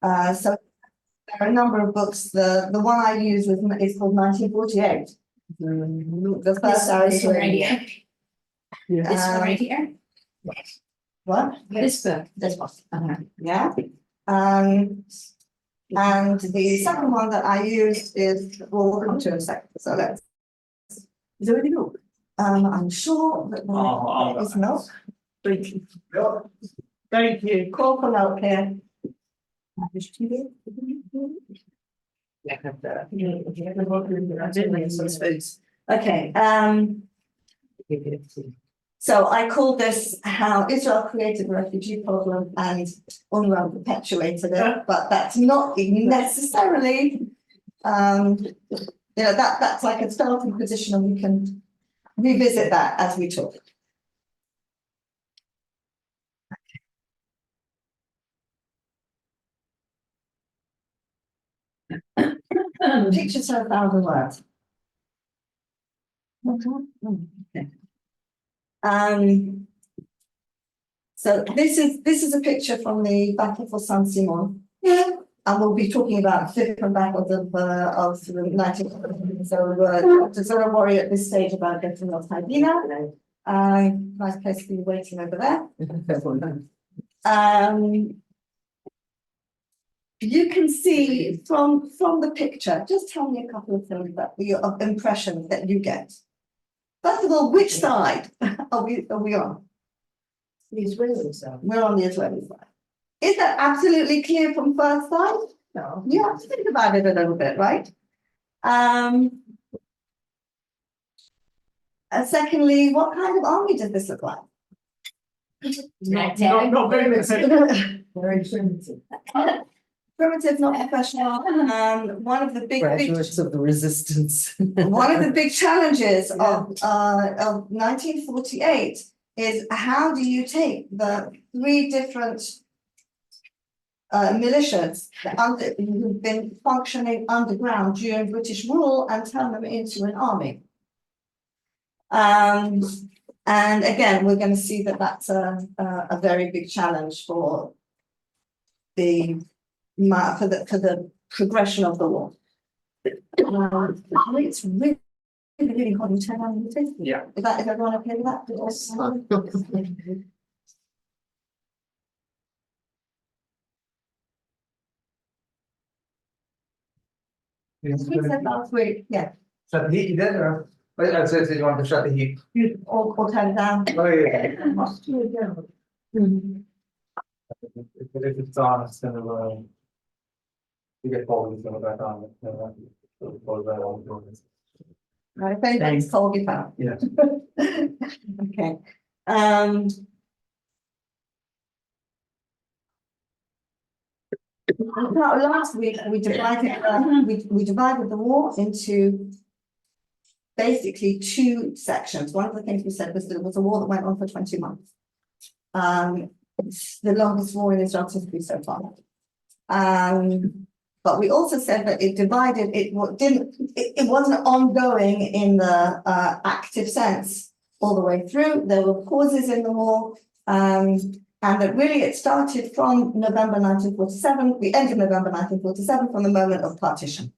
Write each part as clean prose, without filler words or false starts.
So there are a number of books. The one I use is called 1948. The first Irish here. Yeah. This one right here. What? This book. This one. Yeah. And the second one that I use is, well, we'll come to in a second. So let's. Is there any milk? I'm sure that there is milk. Thank you. Thank you. Call for milk here. Okay. So I call this how Israel created the refugee problem and UNRWA perpetuated it, but that's not necessarily, that's like a starting position, and we can revisit that as we talk. Pictures are 1,000 words. Okay. So this is a picture from the Battle for San Simon. Yeah. And we'll be talking about different battles of the 19th. So to sort of worry at this stage about getting off Haibina. Nice place to be waiting over there. You can see from the picture, just tell me a couple of things about your impressions that you get. First of all, which side are we on? The Israeli side. We're on the Israeli side. Is that absolutely clear from first sight? No. You have to think about it a little bit, right? And secondly, what kind of army does this look like? Not very very primitive. Primitive, not professional. One of the big Graduates of the resistance. one of the big challenges of 1948 is how do you take the three different militias who've been functioning underground during British rule and turn them into an army. And again, we're going to see that that's a very big challenge for the progression of the war. It's really hard to turn on the TV. Yeah. Is everyone okay with that? We said last week, yeah. Shut the heat, you did, or? I said you want to shut the heat. Or turn it down. Oh, yeah. If it's on, it's gonna, you get cold, it's gonna back on. Right, if anybody's told you that. Yeah. Okay. Last week we divided the war into basically two sections. One of the things we said was that it was a war that went on for 20 months. It's the longest war in Israel's history so far. But we also said that it divided, it wasn't ongoing in the active sense all the way through. There were pauses in the war, and that really it started from November 1947, the end of November 1947, from the moment of partition.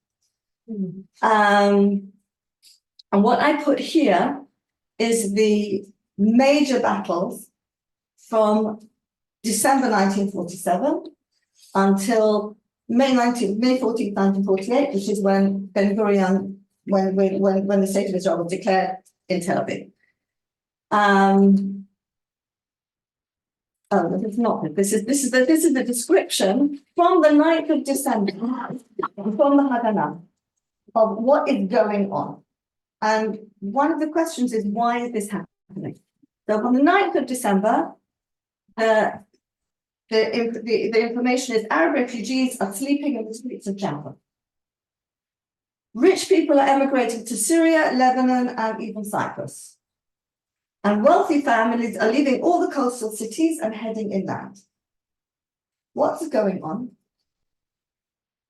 And what I put here is the major battles from December 1947 until May 14th, 1948, which is when Ben Gurion, when the state of Israel was declared in Tel Aviv. This is not. This is the description from the 9th of December, from the Haganah, of what is going on. And one of the questions is, why is this happening? So on the 9th of December, the information is Arab refugees are sleeping in the streets of Jaffa. Rich people are emigrating to Syria, Lebanon, and even Cyprus. And wealthy families are leaving all the coastal cities and heading inland. What's going on?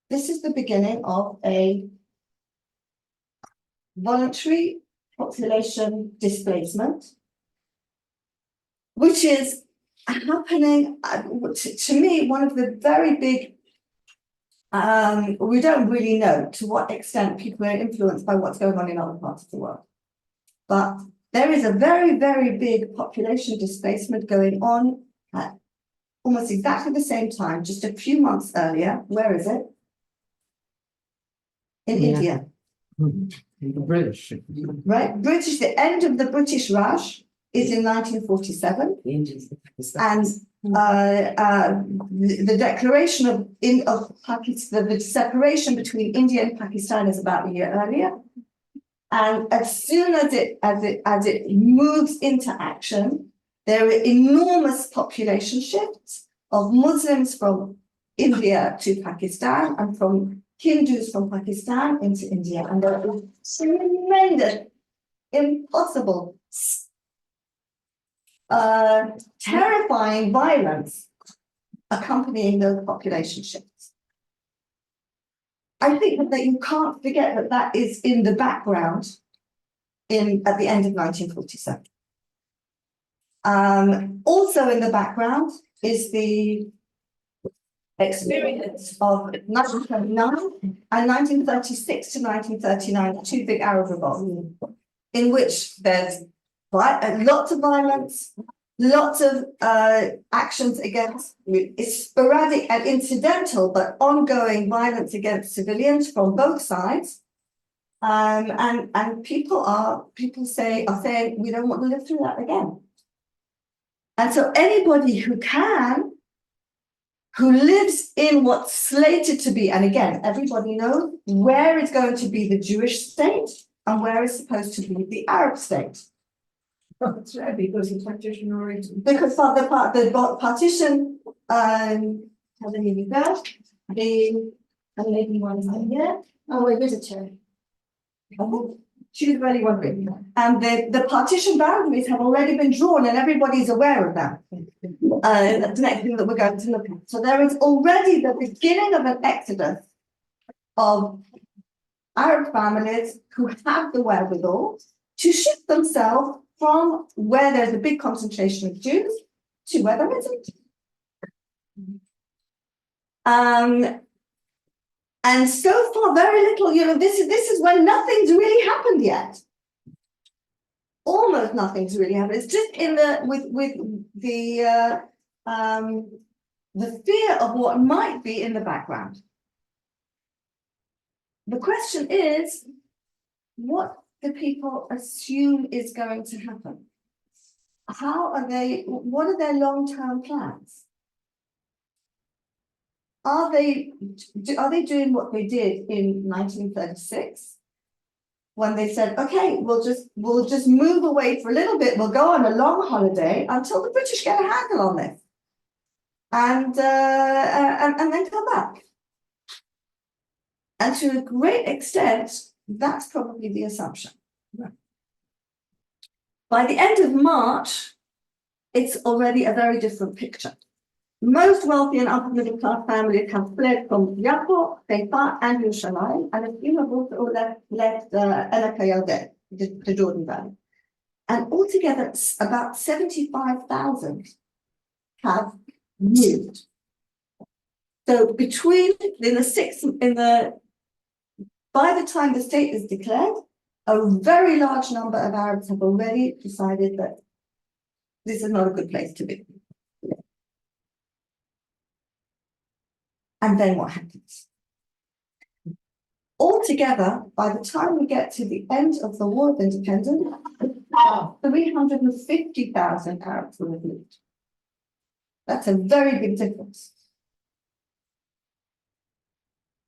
This is the beginning of a voluntary population displacement, which is happening, to me, one of the very big We don't really know to what extent people are influenced by what's going on in other parts of the world. But there is a very, very big population displacement going on at almost exactly the same time, just a few months earlier. Where is it? In Yeah. India, The British. right? The end of the British Raj is in 1947. And the declaration of Pakistan, the separation between India and Pakistan is about a year earlier. And as soon as it moves into action, there are enormous population shifts of Muslims from India to Pakistan and from Hindus from Pakistan into India. And there is tremendous, impossible, terrifying violence accompanying those population shifts. I think that you can't forget that that is in the background at the end of 1947. Also in the background is the experience of 1929 and 1936 to 1939, the two big Arab revolts, in which there's lots of violence, lots of actions against, it's sporadic and incidental, but ongoing violence against civilians from both sides. And people are saying, we don't want to live through that again. And so anybody who lives in what's slated to be, and again, everybody knows where is going to be the Jewish state and where is supposed to be the Arab state. That's right, because the partition already. Because for the partition, how many you go? The lady one is here. Oh, wait, there's a chair. She's very wondering. And the partition boundaries have already been drawn and everybody's aware of that. That's the next thing that we're going to look at. So there is already the beginning of an exodus of Arab families who have the wherewithal to shift themselves from where there's a big concentration of Jews to where there isn't. And so far, very little, this is when nothing's really happened yet. Almost nothing's really happened. It's just in with the fear of what might be in the background. The question is, what do people assume is going to happen? What are their long-term plans? Are they doing what they did in 1936 when they said, okay, we'll just move away for a little bit, we'll go on a long holiday until the British get a handle on this, and then come back? And to a great extent, that's probably the assumption. By the end of March, it's already a very different picture. Most wealthy and upper middle class families have fled from Yafo, Haifa, and Yerushalayim, and a few have also left Emek HaYarden, the Jordan Valley. And altogether, about 75,000 have moved. So by the time the state is declared, a very large number of Arabs have already decided that this is not a good place to be. And then what happens? Altogether, by the time we get to the end of the War of Independence, 350,000 Arabs will have moved. That's a very big difference.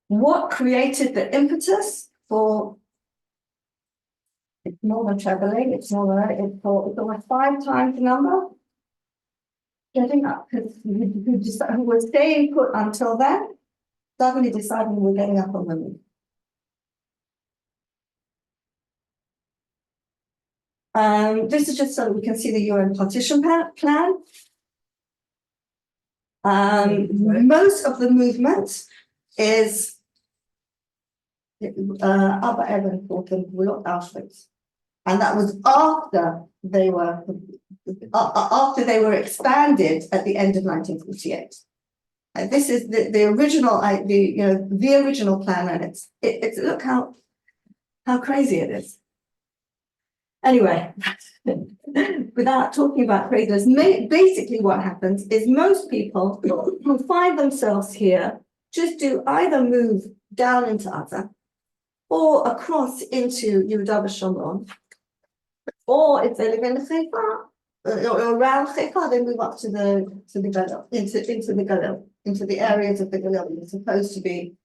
What created the impetus for it's more than traveling, it's almost 5 times the number? Getting up, because who was staying put until then, suddenly deciding we're getting up on the move. This is just so that we can see the UN partition plan. Most of the movement is Abba Evan Auschwitz, and that was after they were expanded at the end of 1948. This is the original, the original plan, and it's look how crazy it is. Anyway, without talking about craziness, basically what happens is most people who find themselves here just do either move down into Gaza or across into Yehuda v'Shomron, or if they live in Haifa or around Haifa, they move up to the Galil, into the Galil, into the areas of the Galil. It's supposed to be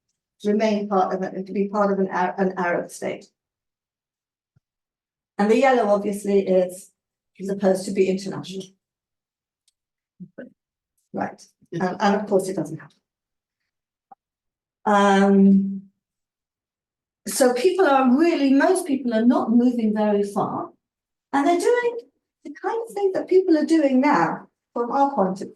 remain part of it, to be part of an Arab state. And the yellow obviously is supposed to be international. Right. And of course it doesn't happen. So most people are not moving very far, and they're doing the kind of thing that people are doing now from our point of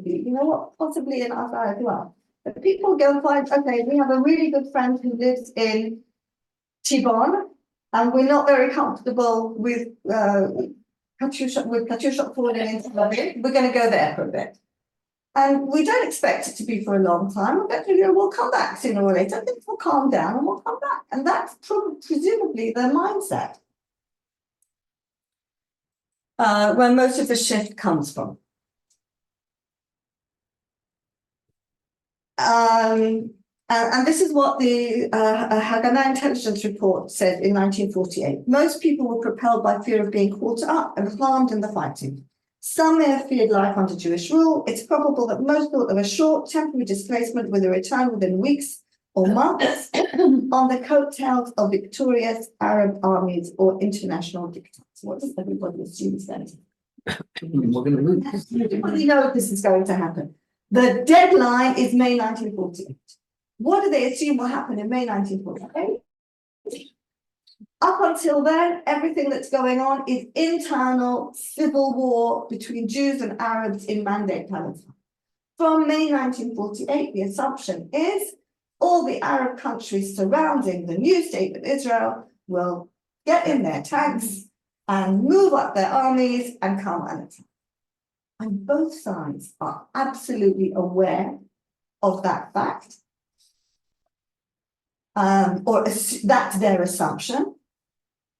view. You know what? Possibly in Azar as well. But people go and find, okay, we have a really good friend who lives in Tibon, and we're not very comfortable with Katyusha falling into the bit. We're going to go there for a bit. And we don't expect it to be for a long time. We'll come back sooner or later. Things will calm down and we'll come back. And that's presumably their mindset. Where most of the shift comes from. And this is what the Haganah intelligence report said in 1948. Most people were propelled by fear of being caught up and harmed in the fighting. Some may have feared life under Jewish rule. It's probable that most thought of a short, temporary displacement with a return within weeks or months on the coattails of victorious Arab armies or international diktats. What does everybody assume is going to happen? We're gonna move. Everybody knows this is going to happen. The deadline is May 1948. What do they assume will happen in May 1948? Up until then, everything that's going on is internal civil war between Jews and Arabs in Mandate Palestine. From May 1948, the assumption is all the Arab countries surrounding the new state of Israel will get in their tanks and move up their armies and come and attack. And both sides are absolutely aware of that fact, or that's their assumption.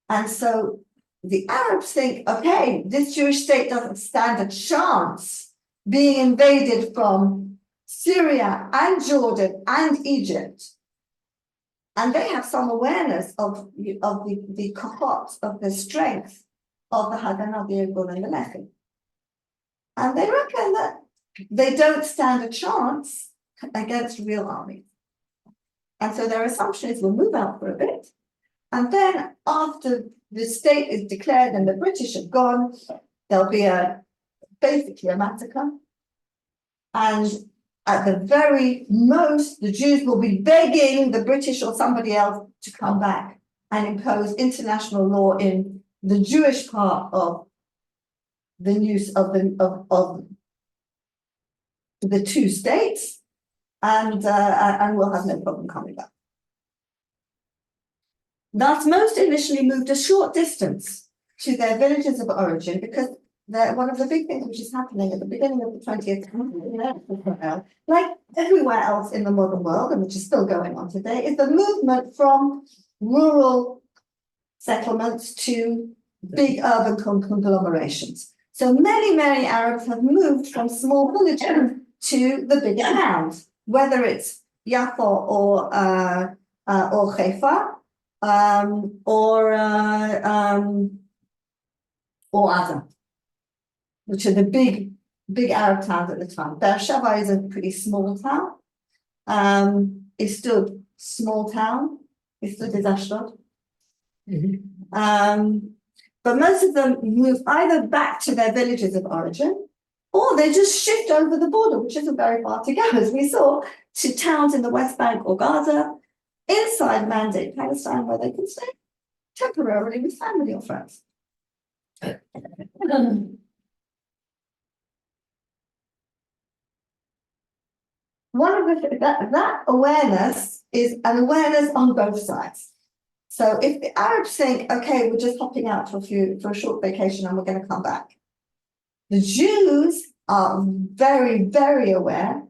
And so the Arabs think, okay, this Jewish state doesn't stand a chance being invaded from Syria and Jordan and Egypt. And they have some awareness of the kohot, of the strength of the Haganah, the Irgun, and the Lechem. And they reckon that they don't stand a chance against real armies. And so their assumption is we'll move out for a bit. And then after the state is declared and the British have gone, there'll be basically a massacre. And at the very most, the Jews will be begging the British or somebody else to come back and impose international law in the Jewish part of the news of the two states, and we'll have no problem coming back. Thus, most initially moved a short distance to their villages of origin because one of the big things which is happening at the beginning of the 20th century, like everywhere else in the modern world, and which is still going on today, is the movement from rural settlements to big urban conglomerations. So many Arabs have moved from small villages to the bigger towns, whether it's Yaffo or Haifa, or Gaza, which are the big Arab towns at the time. Beersheba is a pretty small town. It's still small town. It's still Ashdod. But most of them move either back to their villages of origin, or they just shift over the border, which isn't very far to go, as we saw, to towns in the West Bank or Gaza, inside Mandate Palestine, where they can stay temporarily with family or friends. One of that awareness is an awareness on both sides. So if the Arabs think, okay, we're just hopping out for a short vacation and we're going to come back, the Jews are very, very aware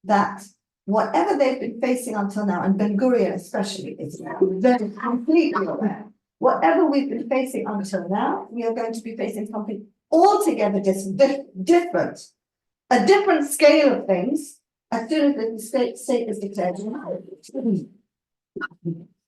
that whatever they've been facing until now, and Ben Gurion especially is now very completely aware, whatever we've been facing until now, we are going to be facing something altogether different, a different scale of things as soon as the state is declared.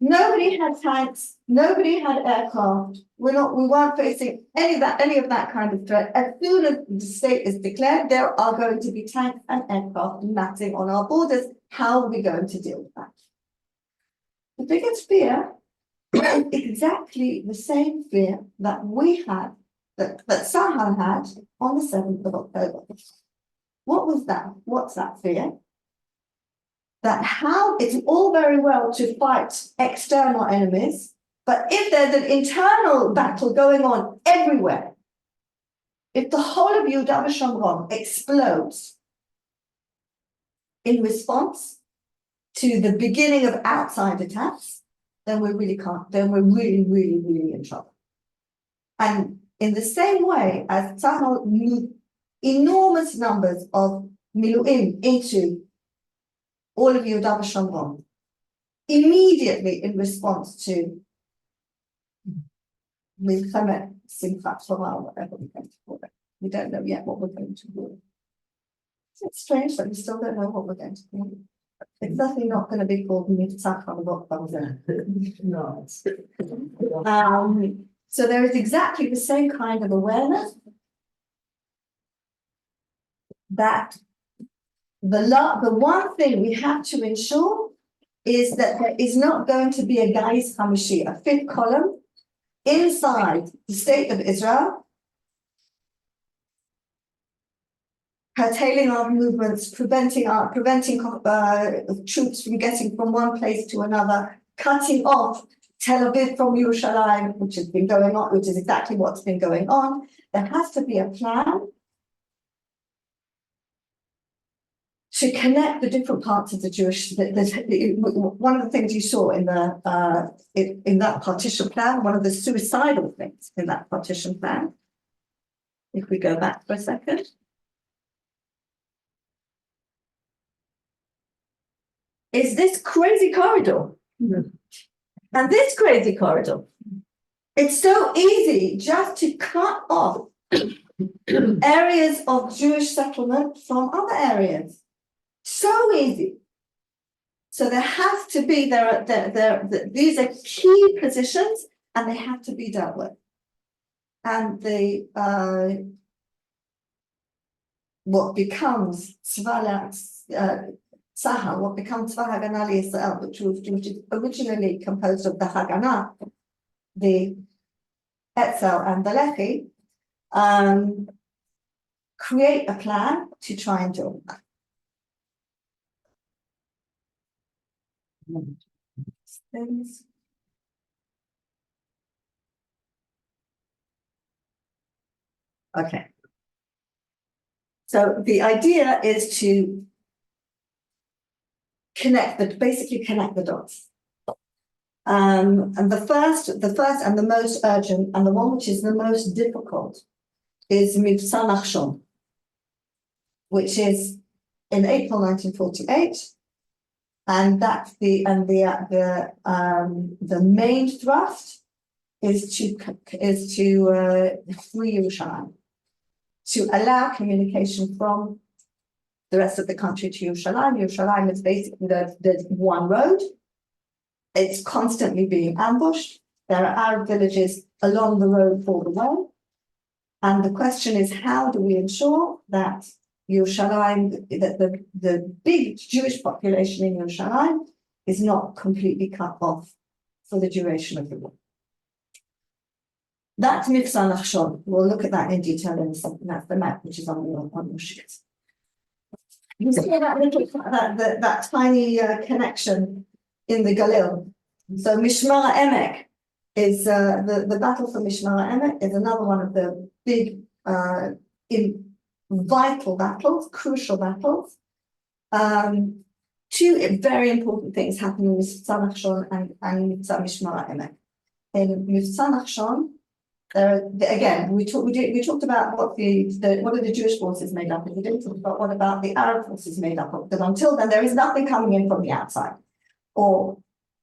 Nobody had tanks, nobody had aircraft. We weren't facing any of that kind of threat. As soon as the state is declared, there are going to be tanks and aircraft massing on our borders. How are we going to deal with that? The biggest fear is exactly the same fear that we had, that Sahel had on the 7th of October. What was that? What's that fear? That how it's all very well to fight external enemies, but if there's an internal battle going on everywhere, if the whole of Yehuda v'Shomron explodes in response to the beginning of outside attacks, then we really can't, then we're really, really, really in trouble. And in the same way as Tzahal moved enormous numbers of miluim into all of Yehuda v'Shomron, immediately in response to Milchemet Simchat Torah, whatever we're going to call it. We don't know yet what we're going to call it. It's strange that we still don't know what we're going to call it. It's definitely not going to be called Mitzvah Chanukah. No, it's. So there is exactly the same kind of awareness that the one thing we have to ensure is that there is not going to be a Gais Hamishi, a fifth column, inside the state of Israel, curtailing our movements, preventing troops from getting from one place to another, cutting off Tel Aviv from Yerushalayim, which has been going on, which is exactly what's been going on. There has to be a plan to connect the different parts of the Jewish. One of the things you saw in that partition plan, one of the suicidal things in that partition plan, if we go back for a second, is this crazy corridor. And this crazy corridor, it's so easy just to cut off areas of Jewish settlement from other areas. So easy. So there has to be, these are key positions and they have to be dealt with. And what becomes Tzahal, what becomes Tzva Haganah Yisrael, which is originally composed of the Haganah, the Etzel and the Lechi, create a plan to try and deal with that. Things. Okay. So the idea is to basically connect the dots. And the first and the most urgent and the one which is the most difficult is Mivtza Nachshon, which is in April 1948, and that's the main thrust is to free Yerushalayim, to allow communication from the rest of the country to Yerushalayim. Yerushalayim is basically there's one road. It's constantly being ambushed. There are Arab villages along the road for the way. And the question is, how do we ensure that Yerushalayim, that the big Jewish population in Yerushalayim is not completely cut off for the duration of the war? That's Mivtza Nachshon. We'll look at that in detail in a second. That's the map which is on your sheets. You see that tiny connection in the Galil. So Mishmar Emek is the battle for Mishmar Emek is another one of the big vital battles, crucial battles. Two very important things happen in Mivtza Nachshon and Mivtza Mishmar Emek. In Mivtza Nachshon, Again, we talked about what what are the Jewish forces made up of. We didn't talk about what about the Arab forces made up of. Because until then, there is nothing coming in from the outside, or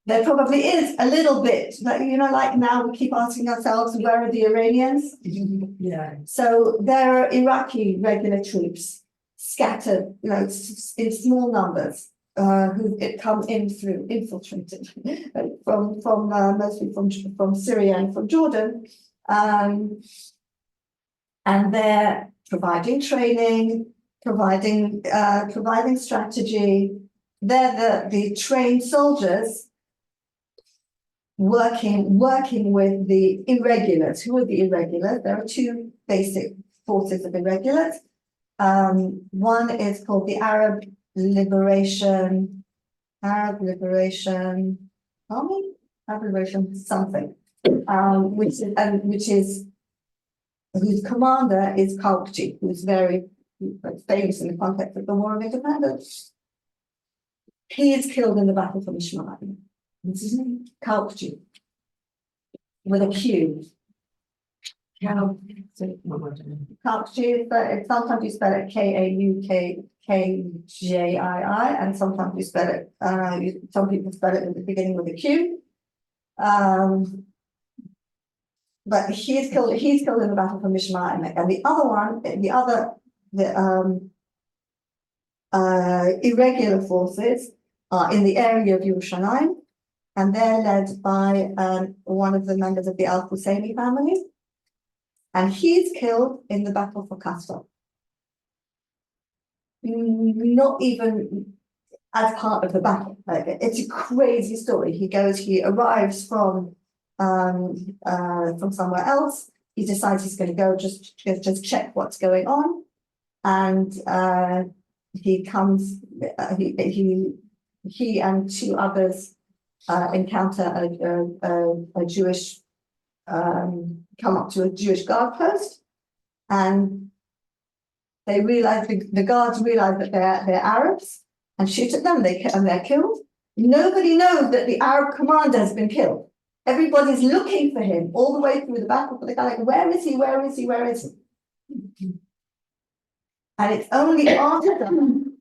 there probably is a little bit. Like, like now we keep asking ourselves, where are the Iranians? Yeah. So there are Iraqi regular troops scattered, in small numbers, who come in through infiltrated from mostly from Syria and from Jordan. And they're providing training, providing strategy. They're the trained soldiers working with the irregulars. Who are the irregulars? There are two basic forces of irregulars. One is called the Arab Liberation Army, Arab Liberation something. Which is whose commander is Kalkji, who's very famous in the context of the War of Independence. He is killed in the battle for Mishmarim. What's his name? Kalkji, with a Q. Kalkji, but sometimes you spell it Kaukjii, and sometimes you spell it. Some people spell it at the beginning with a Q. But he's killed in the battle for Mishmarim. And the other one, irregular forces are in the area of Yerushalayim, and they're led by one of the members of the Al Husseini family, and he's killed in the battle for Kasra. Not even as part of the battle. It's a crazy story. He arrives from somewhere else. He decides he's going to go just check what's going on, and he comes. He and two others encounter a Jewish. Come up to a Jewish guard post, and they realize the guards realize that they're Arabs and shoot at them. They're killed. Nobody knows that the Arab commander has been killed. Everybody's looking for him all the way through the battle for the guy. Like, where is he? Where is he? Where is he? And it's only after the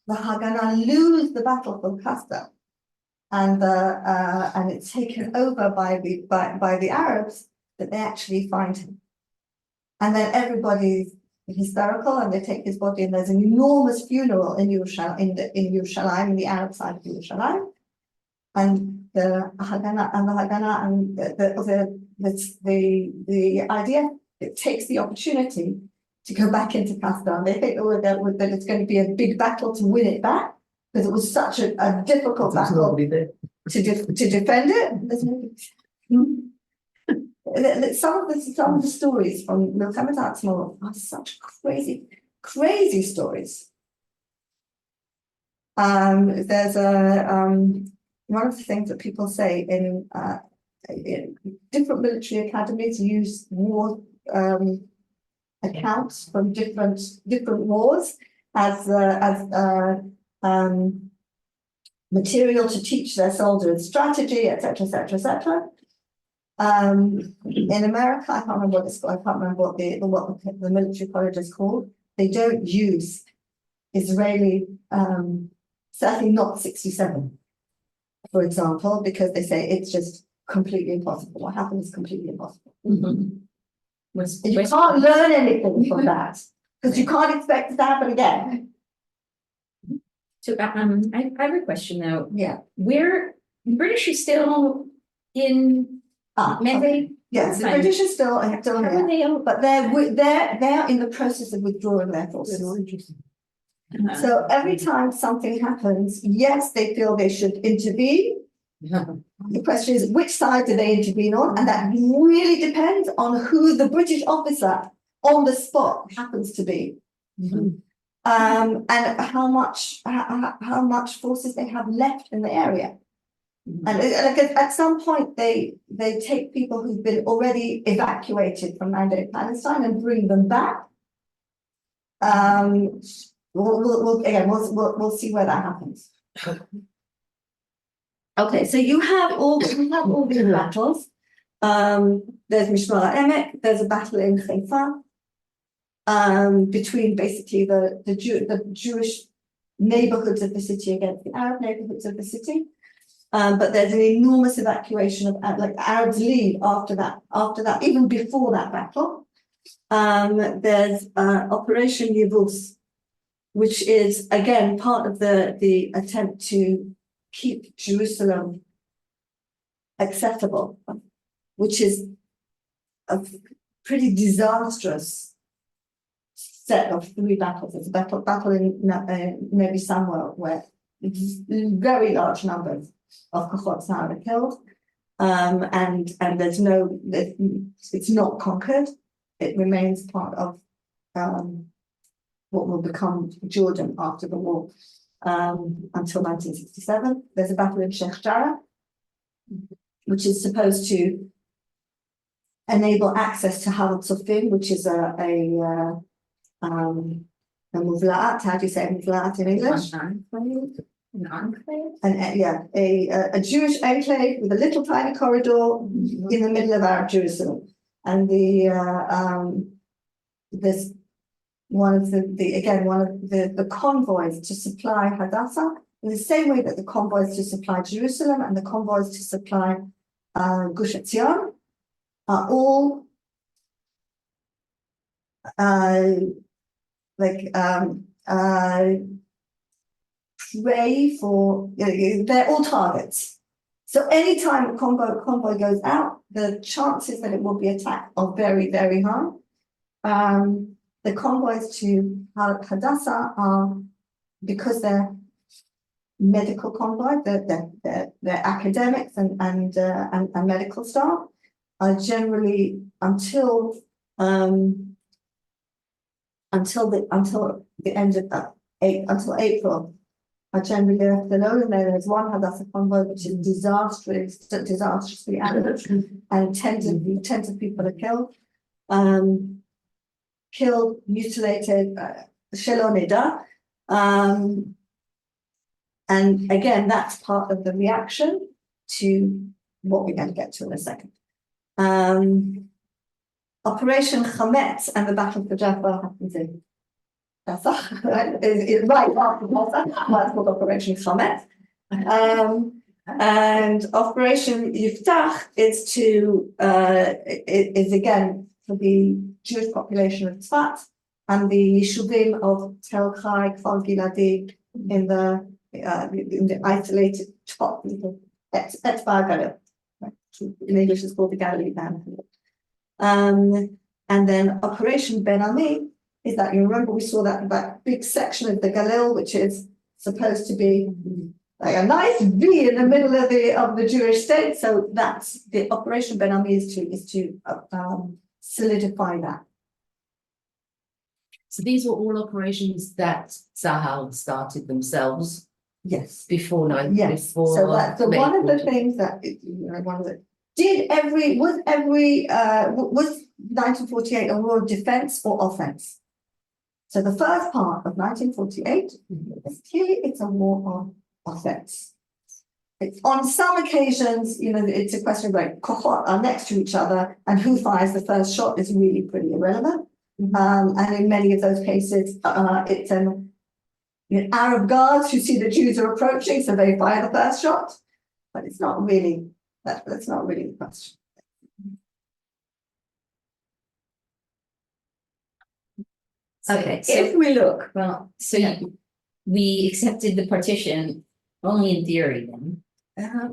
Haganah lose the battle for Kasra, and it's taken over by the Arabs, that they actually find him. And then everybody's hysterical, and they take his body, and there's an enormous funeral in Yerushalayim, in the Arab side of Yerushalayim. And the Haganah and the idea, it takes the opportunity to go back into Kasra. And they think that it's going to be a big battle to win it back, because it was such a difficult battle to defend it. Some of the stories from Milchemet Ha'atzmaut are such crazy stories. There's one of the things that people say in different military academies use war accounts from different wars as material to teach their soldiers strategy, etc., etc., etc. In America, I can't remember what it's called. I can't remember what the military college is called. They don't use Israeli, certainly not 67, for example, because they say it's just completely impossible. What happened is completely impossible. You can't learn anything from that, because you can't expect it to happen again. So I have a question though. Yeah. Where the British is still in Medway? Yes, the British are still How are here, they all? but they're in the process of withdrawing their forces. So every time something happens, yes, they feel they should intervene. The question is, which side do they intervene on? And that really depends on who the British officer on the spot happens to be. And how much forces they have left in the area. And at some point, they take people who've been already evacuated from Mandate Palestine and bring them back. We'll see where that happens. Okay, so you have all these battles. There's Mishmar HaEmek, there's a battle in Haifa, between basically the Jewish neighborhoods of the city against the Arab neighborhoods of the city. But there's an enormous evacuation of, like, Arabs leave after that, even before that battle. There's Operation Yevus, which is again part of the attempt to keep Jerusalem accessible, which is a pretty disastrous set of 3 battles. There's a battle in Nevi Samuel where very large numbers of Kochot Sa'ar are killed, and it's not conquered. It remains part of what will become Jordan after the war, until 1967. There's a battle in Sheikh Jarrah, which is supposed to enable access to Har Tzofim, which is a muvla'at. How do you say muvla'at in English? An enclave? A Jewish enclave with a little tiny corridor in the middle of Arab Jerusalem, and there's one of the convoys to supply Hadassah, in the same way that the convoys to supply Jerusalem and the convoys to supply Gush Etzion are all pray for, they're all targets. So anytime a convoy goes out, the chances that it will be attacked are very, very high. The convoys to Hadassah are, because they're medical convoys, they're academics and medical staff, are generally until the end of until April, are generally left alone. And there's one Hadassah convoy which is disastrously damaged, and tens of people are killed, mutilated, shelo nida. And again, that's part of the reaction to what we're going to get to in a second. Operation Chametz and the Battle for Jaffa happens in Pesach, right? Right after Pesach, that's called Operation Chametz. And Operation Yiftach is again for the Jewish population of Tzfat and the Yishuvim of Tel Chai, Kfar Giladi in the isolated spot, Etzba Galil. In English, it's called the Galilee Manhunt. And then Operation Ben Ami is that, you remember, we saw that big section of the Galil, which is supposed to be like a nice V in the middle of the Jewish state. So that's the Operation Ben Ami is to solidify that. So these were all operations that Tzahal started themselves Yes. before Yes. before So that's one of the things that was 1948 a war of defense or offense? So the first part of 1948 is clearly it's a war of offense. It's on some occasions, it's a question of like Kochot are next to each other, and who fires the first shot is really pretty irrelevant. And in many of those cases, it's Arab guards who see the Jews are approaching, so they fire the first shot. But it's not really that's not really the question. Okay, so If we look, we accepted the partition only in theory then. but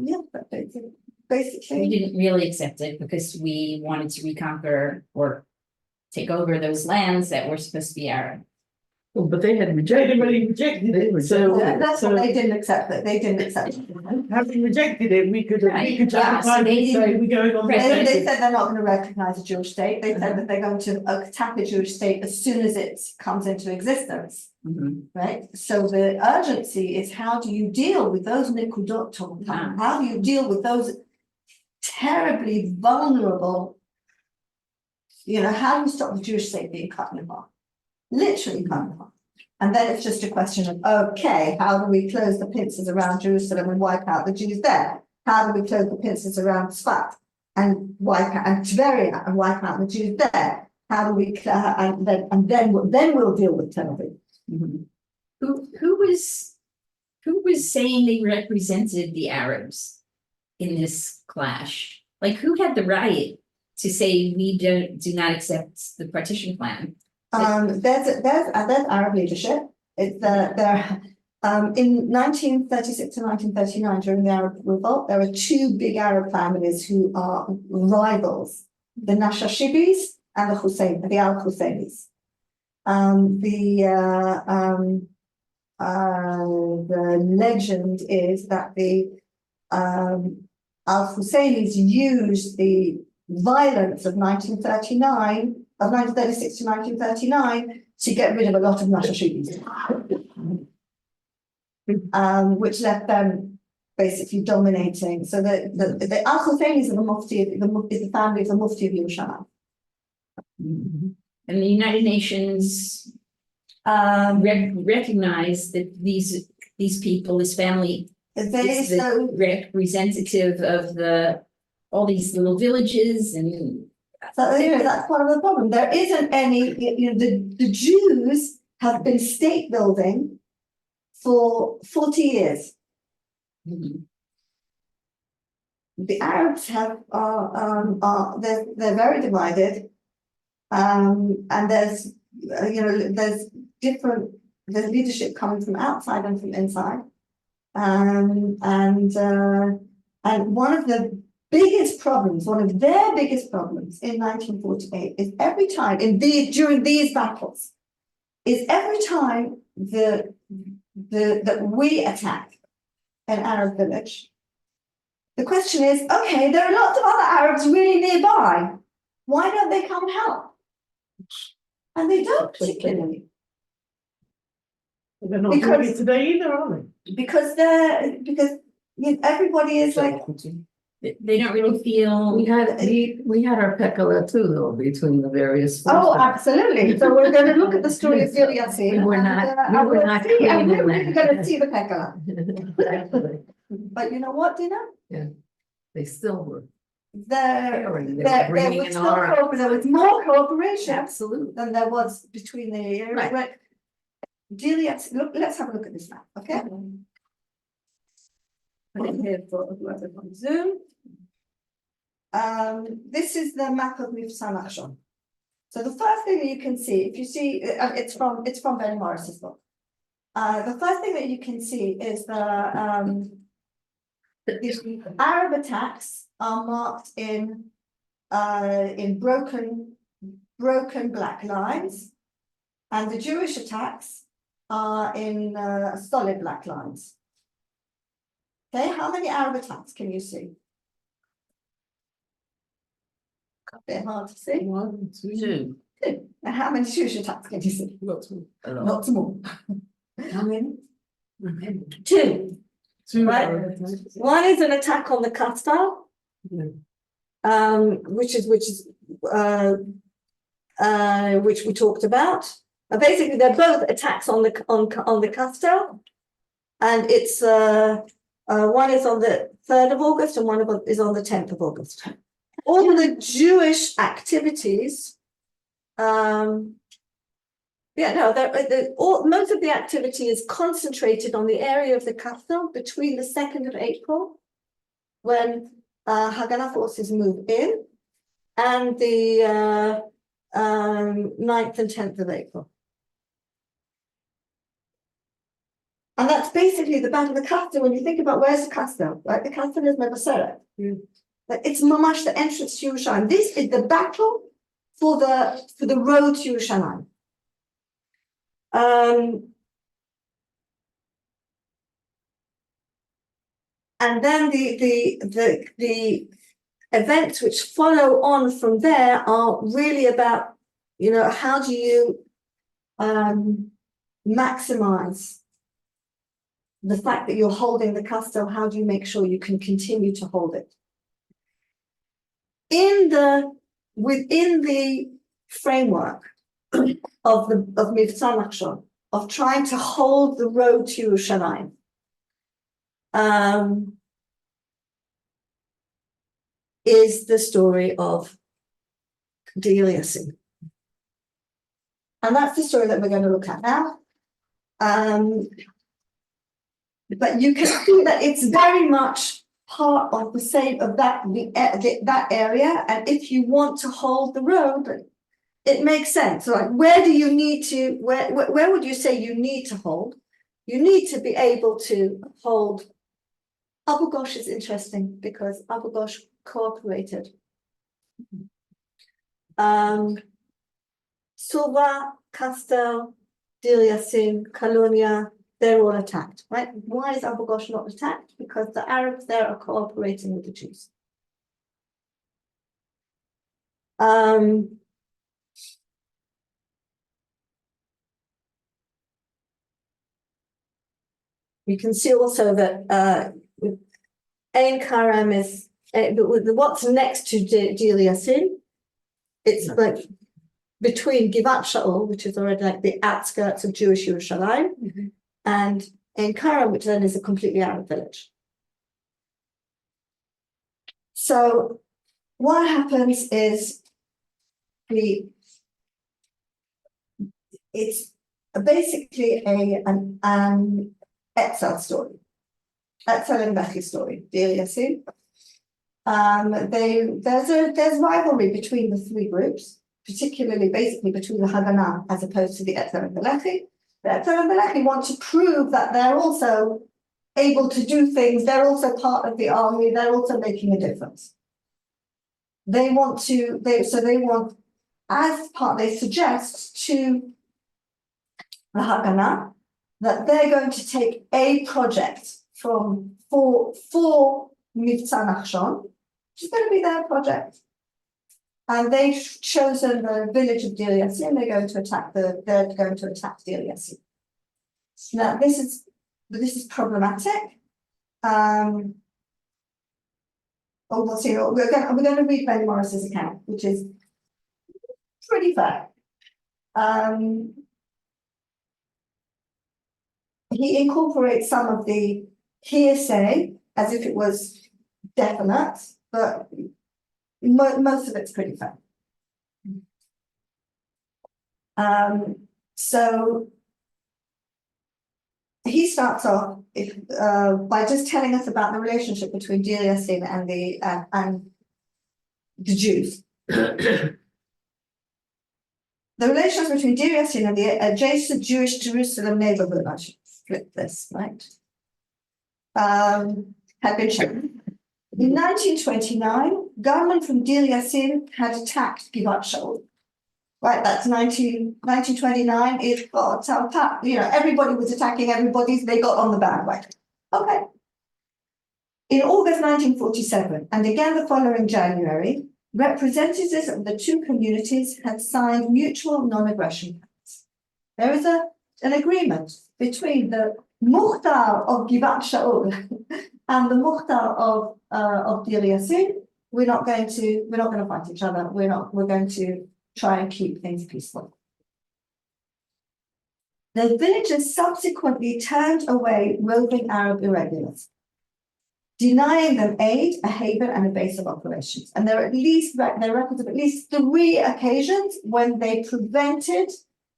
We basically, didn't really accept it because we wanted to reconquer or take over those lands that were supposed to be Arab. Oh, but they had rejected it. that's what they didn't accept. That they didn't accept it. Having rejected it, we could Right, justify so they it, say didn't- we're going on. They said they're not going to recognize a Jewish state. They said that they're going to attack a Jewish state as soon as it comes into existence, right? So the urgency is, how do you deal with those nikudot? How do you deal with those terribly vulnerable? How do you stop the Jewish state being cut in half? Literally cut in half. And then it's just a question of, okay, how do we close the pincers around Jerusalem and wipe out the Jews there? How do we close the pincers around Tzfat and wipe out, and Tveria and wipe out the Jews there. How do we, and then we'll deal with Tel Aviv. Mhm. Who was saying they represented the Arabs in this clash? Like, who had the right to say we do not accept the partition plan? There's Arab leadership. It's there. In 1936 to 1939, during the Arab Revolt, there were two big Arab families who are rivals: the Nashashibis and the Al Husseinis. The legend is that the Al Husseinis used the violence of 1936 to 1939 to get rid of a lot of Nashashibis, which left them basically dominating. So the Al Husseinis are the Mufti is the family of the Mufti of Yerushalayim. And the United Nations recognize that these people, this family, is the representative of all these little villages, and so that's part of the problem. There isn't any. The Jews have been state building for 40 years. The Arabs they're very divided, and there's there's leadership coming from outside and from inside, and one of their biggest problems in 1948 is every time during these battles is every time that we attack an Arab village. The question is, okay, there are lots of other Arabs really nearby. Why don't they come help? And they don't particularly. They're not doing it today either, are they? Because everybody is like, they don't really feel. We had our Pekala too, though, between the various. oh, absolutely. So we're going to look at the story of Gilead. We were not. And we're really going to see the Pekala. But you know what, Dina? Yeah, they still were. There was more cooperation Absolutely. than there was between the Right. Gilead. Look, let's have a look at this map, okay? Put it here for whoever's on Zoom. This is the map of Mifsal Achshon. So the first thing that you can see, if you see, it's from Ben Morris's book. The first thing that you can see is the Arab attacks are marked in broken black lines, and the Jewish attacks are in solid black lines. Okay, how many Arab attacks can you see? A bit hard to see. 1, 2. Two. And how many Jewish attacks can you see? Lots more. Lots more. How many? 2. 2, right? One is an attack on the Kastel, which we talked about. Basically, they're both attacks on the Kastel, and it's one is on the 3rd of August and one is on the 10th of August. All the Jewish activities, most of the activity is concentrated on the area of the Kastel between the 2nd of April, when Haganah forces move in, and the 9th and 10th of April. And that's basically the Battle of the Kastel. When you think about where's the Kastel, right? The Kastel is Mevaseret. But it's mamash the entrance to Yerushalayim. This is the battle for the road to Yerushalayim. And then the events which follow on from there are really about, how do you maximize the fact that you're holding the Kastel? How do you make sure you can continue to hold it? Within the framework of Mivtza Nachshon, of trying to hold the road to Yerushalayim, is the story of Deir Yassin. And that's the story that we're going to look at now. But you can see that it's very much part of the same of that area. And if you want to hold the road, it makes sense. Like, where do you need to? Where would you say you need to hold? You need to be able to hold. Abu Ghosh is interesting because Abu Ghosh cooperated. Suva, Castel, Deir Yassin, Colonia, they're all attacked, right? Why is Abu Ghosh not attacked? Because the Arabs there are cooperating with the Jews. You can see also that Ein Karam is what's next to Deir Yassin. It's like between Givat Shaul, which is already like the outskirts of Jewish Yerushalayim, and Ein Karam, which then is a completely Arab village. So what happens is it's basically an Etzel story, Etzel and Bechi story, Deir Yassin. There's rivalry between the three groups, particularly basically between the Haganah as opposed to the Etzel and the Lechi. The Etzel and the Lechi want to prove that they're also able to do things, they're also part of the army, they're also making a difference. They suggest to the Haganah that they're going to take a project for Mivtza Nachshon, which is going to be their project. And they've chosen the village of Deir Yassin. They're going to attack Deir Yassin. Now this is problematic. We'll see. We're going to read Ben Morris's account, which is pretty fair. He incorporates some of the hearsay as if it was definite, but most of it's pretty fair. So he starts off by just telling us about the relationship between Deir Yassin and the Jews. The relations between Deir Yassin and the adjacent Jewish Jerusalem neighborhood, I should flip this, right, had been shown. In 1929, gunmen from Deir Yassin had attacked Givat Shaul. Right, that's 1929. Everybody was attacking everybody, they got on the bandwagon. Okay. In August 1947, and again the following January, representatives of the two communities had signed mutual non-aggression pacts. There is an agreement between the Mukhtar of Givat Shaul and the Mukhtar of Deir Yassin. We're not going to fight each other. We're going to try and keep things peaceful. The villagers subsequently turned away roving Arab irregulars, denying them aid, a haven, and a base of operations. And there are records of at least 3 occasions when they prevented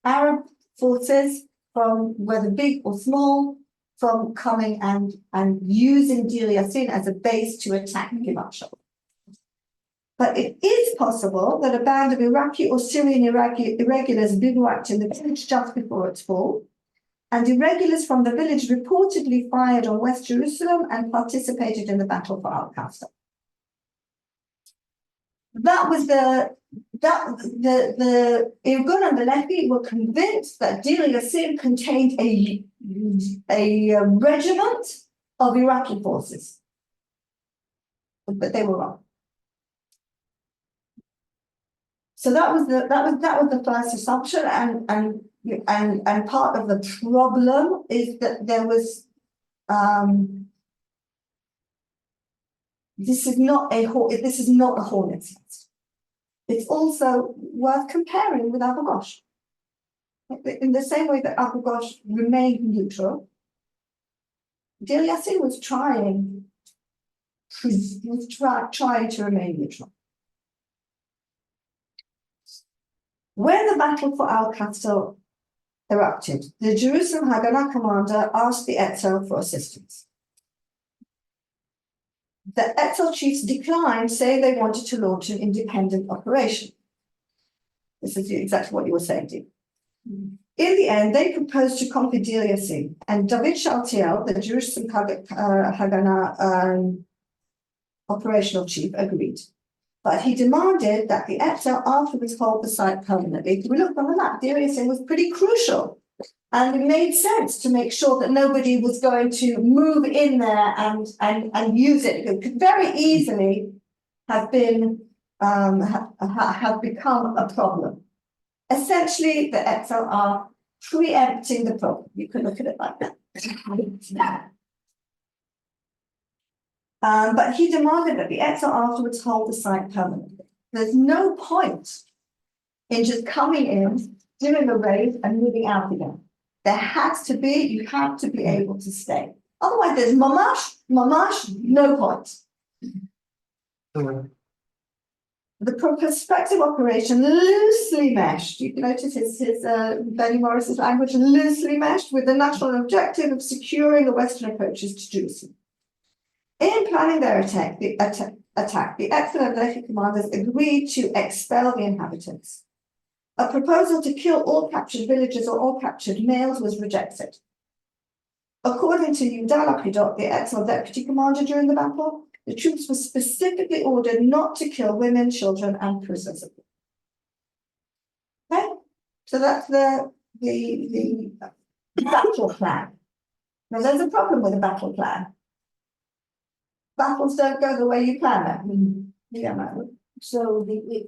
Arab forces, from whether big or small, from coming and using Deir Yassin as a base to attack Givat Shaul. But it is possible that a band of Iraqi or Syrian irregulars bivouacked in the village just before its fall, and irregulars from the village reportedly fired on West Jerusalem and participated in the battle for Al-Qasr. That was the Irgun and the Lehi were convinced that Deir Yassin contained a regiment of Iraqi forces, but they were wrong. So that was the first assumption, and part of the problem is that there was this is not a hornet's nest. It's also worth comparing with Abu Ghosh. In the same way that Abu Ghosh remained neutral, Deir Yassin was trying was trying to remain neutral. When the battle for Al-Qasr erupted, the Jerusalem Haganah commander asked the Etzel for assistance. The Etzel chiefs declined, saying they wanted to launch an independent operation. This is exactly what you were saying, Dee. In the end, they proposed to conquer Deir Yassin, and David Shaltiel, the Jerusalem Haganah operational chief, agreed. But he demanded that the Etzel afterwards hold the site permanently. If we look on the map, Deir Yassin was pretty crucial. And it made sense to make sure that nobody was going to move in there and use it. It could very easily have been have become a problem. Essentially, the Etzel are preempting the problem. You can look at it like that. But he demanded that the Etzel afterwards hold the site permanently. There's no point in just coming in, doing a raid, and moving out again. There has to be, you have to be able to stay. Otherwise, there's mamash, no point. The prospective operation loosely meshed. You can notice his Benny Morris's language loosely meshed with the national objective of securing the western approaches to Jerusalem. In planning their attack, the Etzel and Lehi commanders agreed to expel the inhabitants. A proposal to kill all captured villages or all captured males was rejected. According to Yehuda Lapidot, the Etzel deputy commander during the battle, the troops were specifically ordered not to kill women, children, and prisoners. Okay, so that's the battle plan. Now, there's a problem with the battle plan. Battles don't go the way you plan them. Yeah, man. So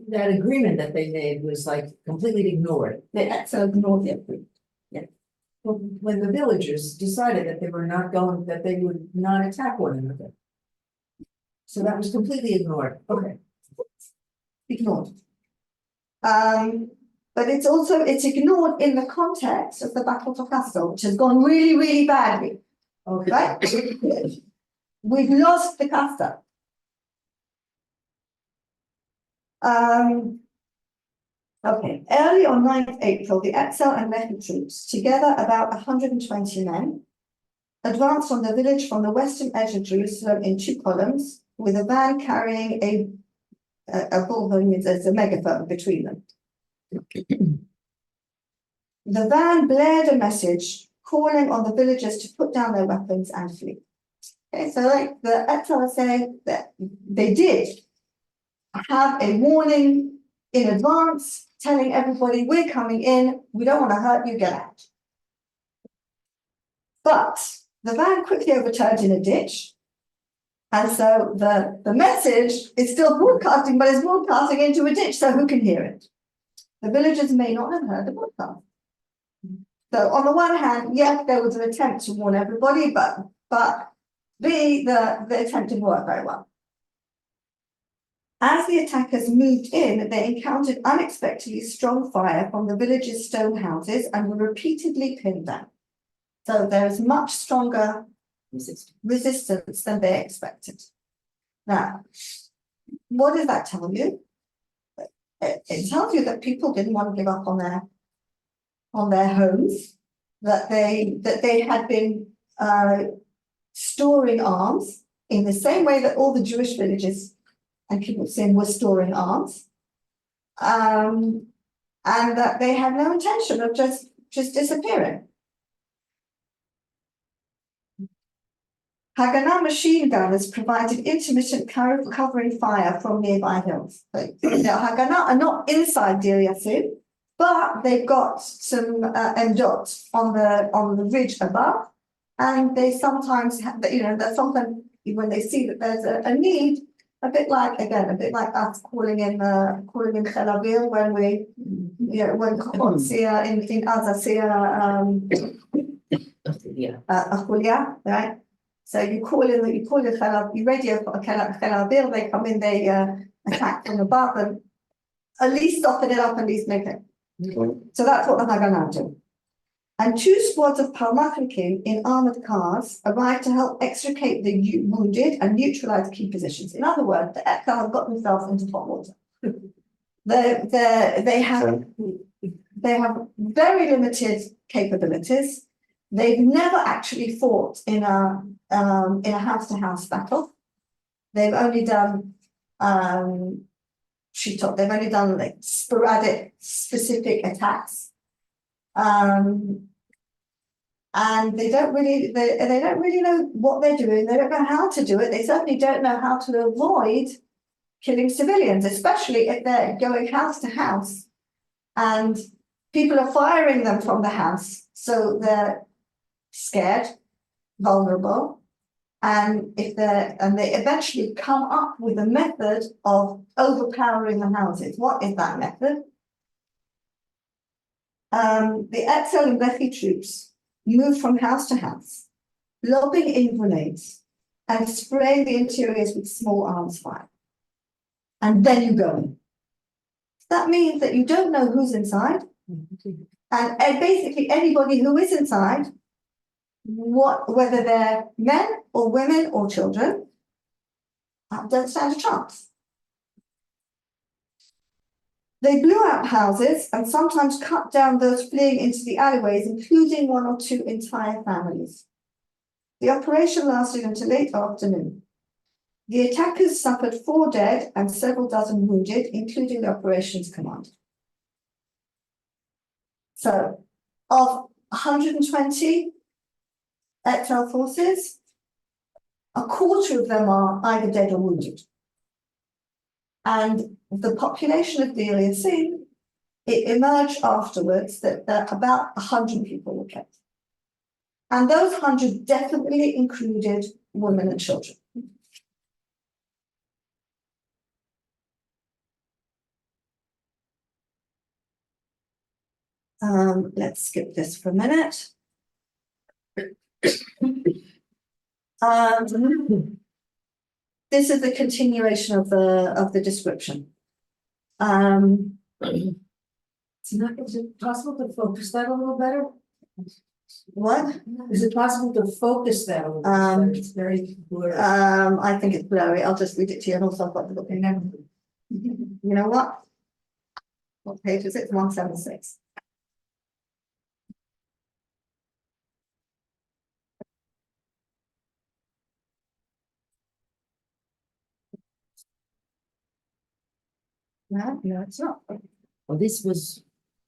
that agreement that they made was like completely ignored. The Etzel ignored the agreement. When the villagers decided that they were not going, that they would not attack one another. So that was completely ignored. Okay. Ignored. But it's ignored in the context of the Battle for Castle, which has gone really, really badly. Okay. Right? We've lost the Castle. Okay, early on 9th April, the Etzel and Lehi troops, together about 120 men, advanced on the village from the western edge of Jerusalem in 2 columns, with a van carrying a bullhorn as a megaphone between them. The van blared a message calling on the villagers to put down their weapons and flee. Okay, so like the Etzel are saying that they did have a warning in advance, telling everybody we're coming in, we don't want to hurt you, get out. But the van quickly overturned in a ditch. And so the message is still broadcasting, but it's broadcasting into a ditch, so who can hear it? The villagers may not have heard the broadcast. So on the one hand, yes, there was an attempt to warn everybody, but the attempt didn't work very well. As the attackers moved in, they encountered unexpectedly strong fire from the village's stone houses and were repeatedly pinned down. So there is much stronger resistance than they expected. Now, what does that tell you? It tells you that people didn't want to give up on their homes, that they had been storing arms in the same way that all the Jewish villages and kibbutzim were storing arms, and that they had no intention of just disappearing. Haganah machine gunners provided intermittent covering fire from nearby hills. The Haganah are not inside Deir Yassin, but they've got some dots on the ridge above, and they sometimes have, that sometimes when they see that there's a need, a bit like us calling in Tel Aviv when we, when Chotzia in Azasia, Achulia, right? So you call in you radio for Tel Aviv, they come in, they attack from above, and at least soften it up, at least make it. So that's what the Haganah do. and 2 squads of Palmachlikim in armored cars arrived to help extricate the wounded and neutralize key positions. In other words, the Etzel have got themselves into hot water. They have very limited capabilities. They've never actually fought in a house-to-house battle. They've only done they've only done like sporadic, specific attacks. And they don't really know what they're doing. They don't know how to do it. They certainly don't know how to avoid killing civilians, especially if they're going house to house and people are firing them from the house. So they're scared, vulnerable, and they eventually come up with a method of overpowering the houses. What is that method? The Etzel and Lehi troops move from house to house, lobbing in grenades and spraying the interiors with small arms fire. And then you go in. That means that you don't know who's inside, and basically anybody who is inside, whether they're men or women or children, don't stand a chance. They blew out houses and sometimes cut down those fleeing into the alleyways, including 1 or 2 entire families. The operation lasted until late afternoon. The attackers suffered 4 dead and several dozen wounded, including the operations commander. So, of 120 Etzel forces, a quarter of them are either dead or wounded. And the population of Deir Yassin, it emerged afterwards that about 100 people were killed. And those 100 definitely included women and children. Let's skip this for a minute. This is the continuation of the description. Is it possible to focus that a little better? What? Is it possible to focus that a little better? It's very blurry. I think it's blurry. I'll just read it to you and also I've got the book in there. You know what? What page is it? 176. No, it's not. Well, this was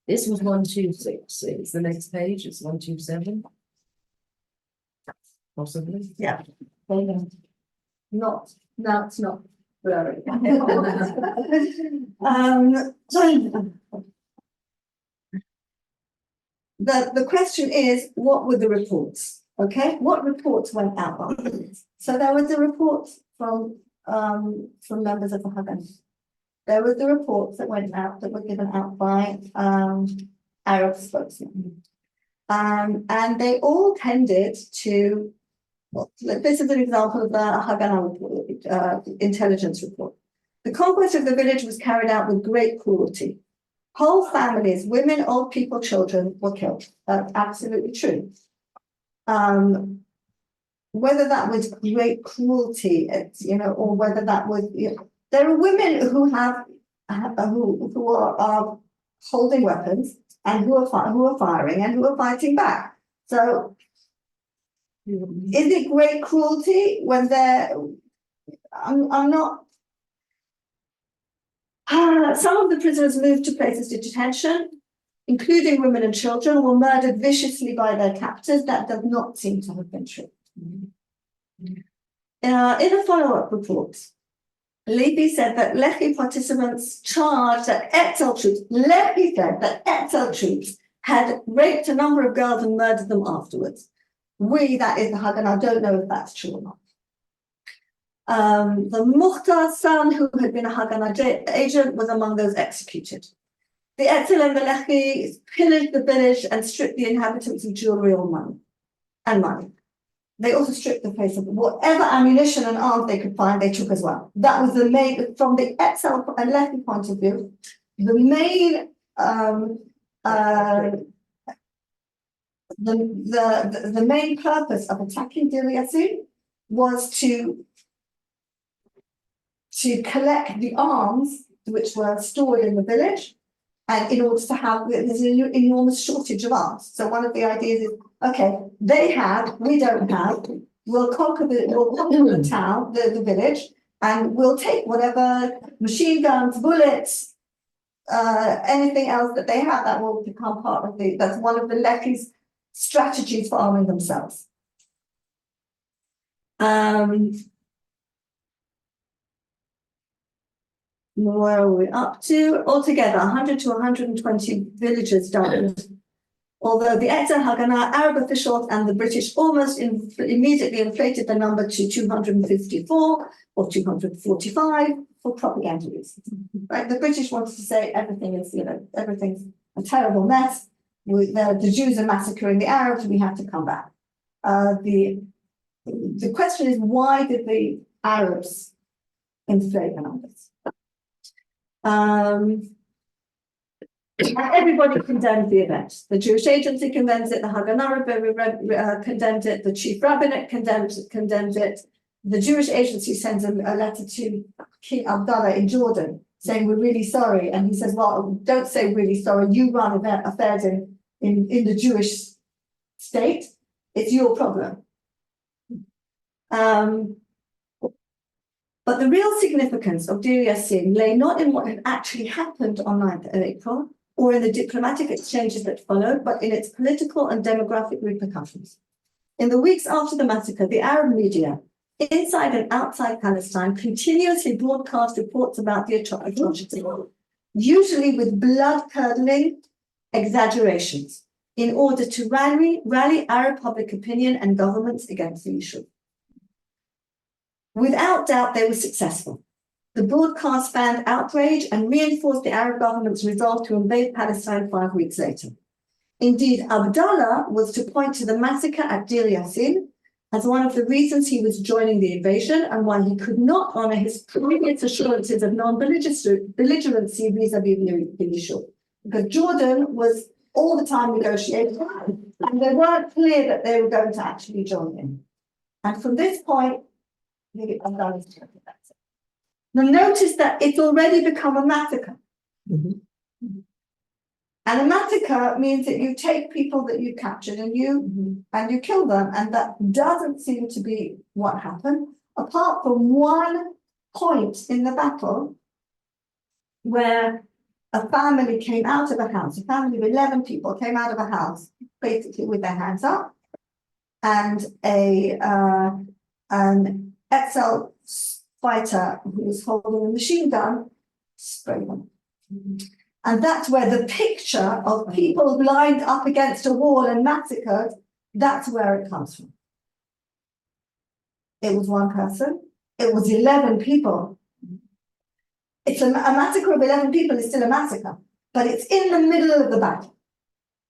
126. It's the next page. It's 127. Possibly. Yeah. No, it's not blurry. The question is, what were the reports? Okay, what reports went out on this? So there was a report from members of the Haganah. There were the reports that went out that were given out by Arab spokesmen. And they all tended to, well, this is an example of the Haganah report, intelligence report. The conquest of the village was carried out with great cruelty. Whole families, women, old people, children were killed. That's absolutely true. Whether that was great cruelty, or whether that was, there are women who who are holding weapons and who are firing and who are fighting back. So, is it great cruelty when they're? I'm not. Some of the prisoners moved to places of detention, including women and children, were murdered viciously by their captors. That does not seem to have been true. In a follow-up report, Lehi said that Lehi participants charged that Etzel troops, Lehi said that Etzel troops had raped a number of girls and murdered them afterwards. We, that is the Haganah, don't know if that's true or not. The Mukhtar's son, who had been a Haganah agent, was among those executed. The Etzel and the Lehi pillaged the village and stripped the inhabitants of jewelry or money. They also stripped the place of whatever ammunition and arms they could find, they took as well. That was the main, from the Etzel and Lehi point of view, the main the main purpose of attacking Deir Yassin was to collect the arms which were stored in the village, and in order to have, there's an enormous shortage of arms. So one of the ideas is, okay, they have, we don't have, we'll conquer the town, the village, and we'll take whatever machine guns, bullets, anything else that they have that will become part of that's one of the Leki's strategies for arming themselves. Where are we up to? Altogether, 100 to 120 villagers died. Although the Etzel Haganah, Arab officials, and the British almost immediately inflated the number to 254 or 245 for propaganda reasons. Right? The British wanted to say everything's a terrible mess. The Jews are massacring the Arabs. We have to come back. The question is, why did the Arabs inflate the numbers? Everybody condemned the event. The Jewish Agency condemns it, the Haganah condemned it, the Chief Rabbinate condemned it. The Jewish Agency sends a letter to King Abdullah in Jordan saying, we're really sorry. And he says, well, don't say really sorry. You run affairs in the Jewish state. It's your problem. But the real significance of Deir Yassin lay not in what had actually happened on 9th of April or in the diplomatic exchanges that followed, but in its political and demographic repercussions. In the weeks after the massacre, the Arab media, inside and outside Palestine, continuously broadcast reports about the atrocity, usually with blood-curdling exaggerations, in order to rally Arab public opinion and governments against the issue. Without doubt, they were successful. The broadcast fanned outrage and reinforced the Arab government's resolve to invade Palestine 5 weeks later. Indeed, Abdullah was to point to the massacre at Deir Yassin as one of the reasons he was joining the invasion and why he could not honor his previous assurances of non-belligerency vis-a-vis the issue. Because Jordan was all the time negotiating, and they weren't clear that they were going to actually join in. And from this point, now notice that it's already become a massacre. And a massacre means that you take people that you captured and you kill them, and that doesn't seem to be what happened, apart from one point in the battle where a family came out of a house, a family of 11 people came out of a house, basically with their hands up, and an Etzel fighter who was holding a machine gun sprayed them. And that's where the picture of people lined up against a wall and massacred, that's where it comes from. It was one person, it was 11 people. It's a massacre of 11 people is still a massacre, but it's in the middle of the battle.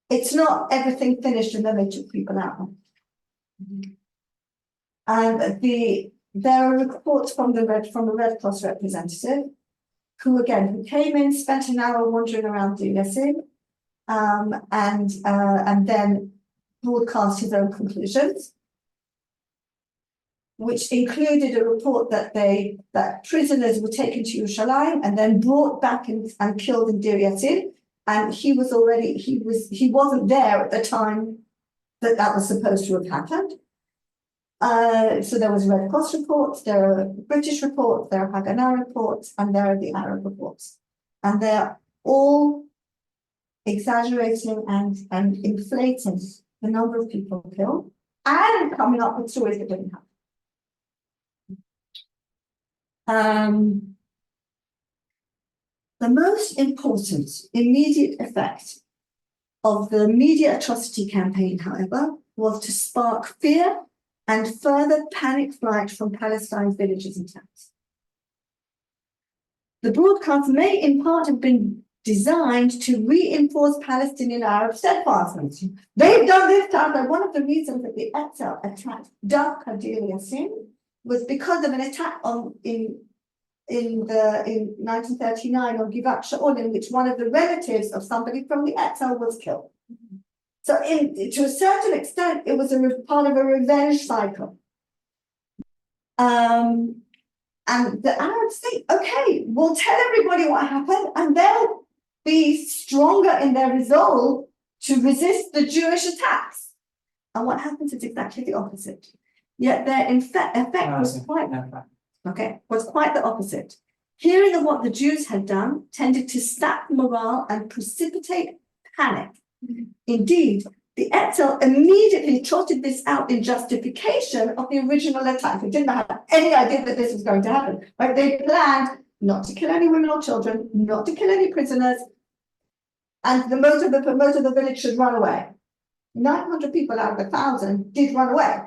It's not everything finished and then they took people out. And there are reports from the Red Cross representative who came in, spent an hour wandering around Deir Yassin, and then broadcast his own conclusions, which included a report that prisoners were taken to Yerushalayim and then brought back and killed in Deir Yassin, and he wasn't there at the time that was supposed to have happened. So there was Red Cross reports, there are British reports, there are Haganah reports, and there are the Arab reports. And they're all exaggerating and inflating the number of people killed and coming up with stories that didn't happen. The most important immediate effect of the media atrocity campaign, however, was to spark fear and further panic flight from Palestine's villages and towns. The broadcast may in part have been designed to reinforce Palestinian Arab steadfastness. They've done this time, but one of the reasons that the Etzel attacked Deir Yassin was because of an attack in 1939 on Givat Shaul, in which one of the relatives of somebody from the Etzel was killed. So to a certain extent, it was part of a revenge cycle. And the Arabs think, okay, we'll tell everybody what happened, and they'll be stronger in their resolve to resist the Jewish attacks. And what happens is exactly the opposite. Yet their effect was quite the opposite. Hearing of what the Jews had done tended to sap morale and precipitate panic. Indeed, the Etzel immediately trotted this out in justification of the original attack. They didn't have any idea that this was going to happen. Right? They planned not to kill any women or children, not to kill any prisoners, and the most of the village should run away. 900 people out of 1,000 did run away.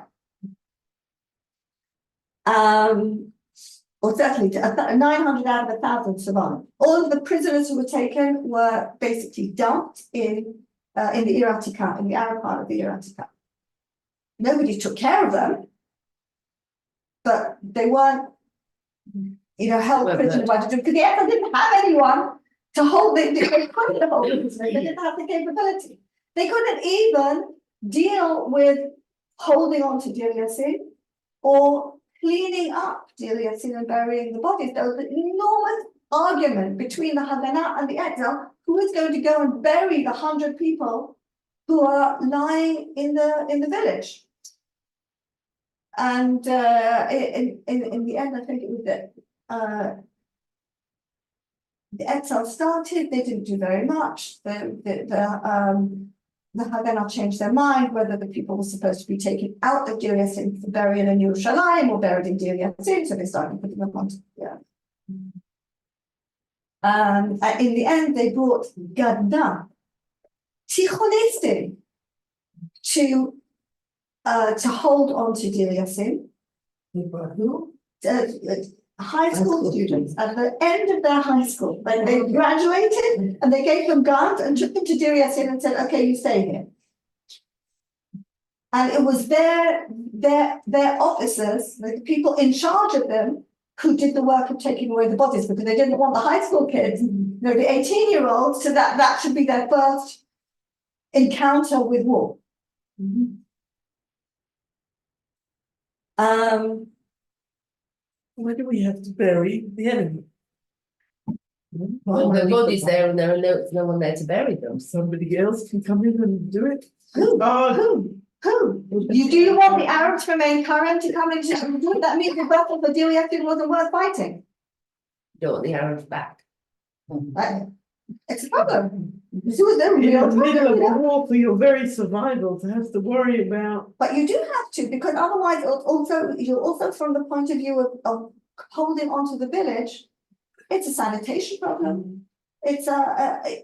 Or certainly 900 out of 1,000 survived. All of the prisoners who were taken were basically dumped in the Iratika, in the Arab part of the Iratika. Nobody took care of them, but they weren't, held prisoners because the Arabs didn't have anyone to hold they couldn't hold the prisoners. They didn't have the capability. They couldn't even deal with holding on to Deir Yassin or cleaning up Deir Yassin and burying the bodies. There was an enormous argument between the Haganah and the Etzel who was going to go and bury the 100 people who are lying in the village. And in the end, I think it was that the Etzel started. They didn't do very much. The Haganah changed their mind whether the people were supposed to be taken out of Deir Yassin for burial in Yerushalayim or buried in Deir Yassin, so they started putting them on. In the end, they brought Gadda, Tichonistim, to hold on to Deir Yassin. Who? High school students at the end of their high school, when they graduated, and they gave them guns and took them to Deir Yassin and said, "Okay, you stay here." And it was their officers, the people in charge of them, who did the work of taking away the bodies because they didn't want the high school kids, the 18-year-olds, so that should be their first encounter with war. Why do we have to bury the enemy? Well, the body's there and there are no one there to bury them. Somebody else can come in and do it. Who? Oh, Who? Do you want the Arabs from Ain Karim to come into that means the battle for Deir Yassin wasn't worth fighting? You don't want the Arabs back. Right? It's a problem. This was their in real the middle of problem. a war for your very survival to have to worry about. But you do have to, because otherwise, you're also from the point of view of holding on to the village, it's a sanitation problem. It's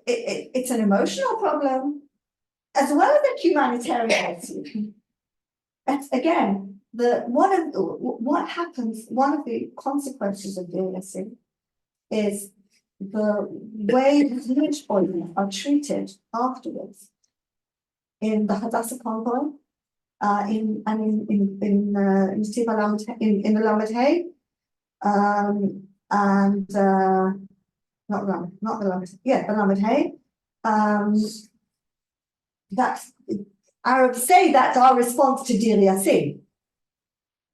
it's an emotional problem, as well as a humanitarian issue. That's again what happens. One of the consequences of Deir Yassin is the way village boys are treated afterwards in the Hadassah convoy, in the Lamed Hay, and not the Lamed, the Lamed Hay. That's Arabs say that's our response to Deir Yassin.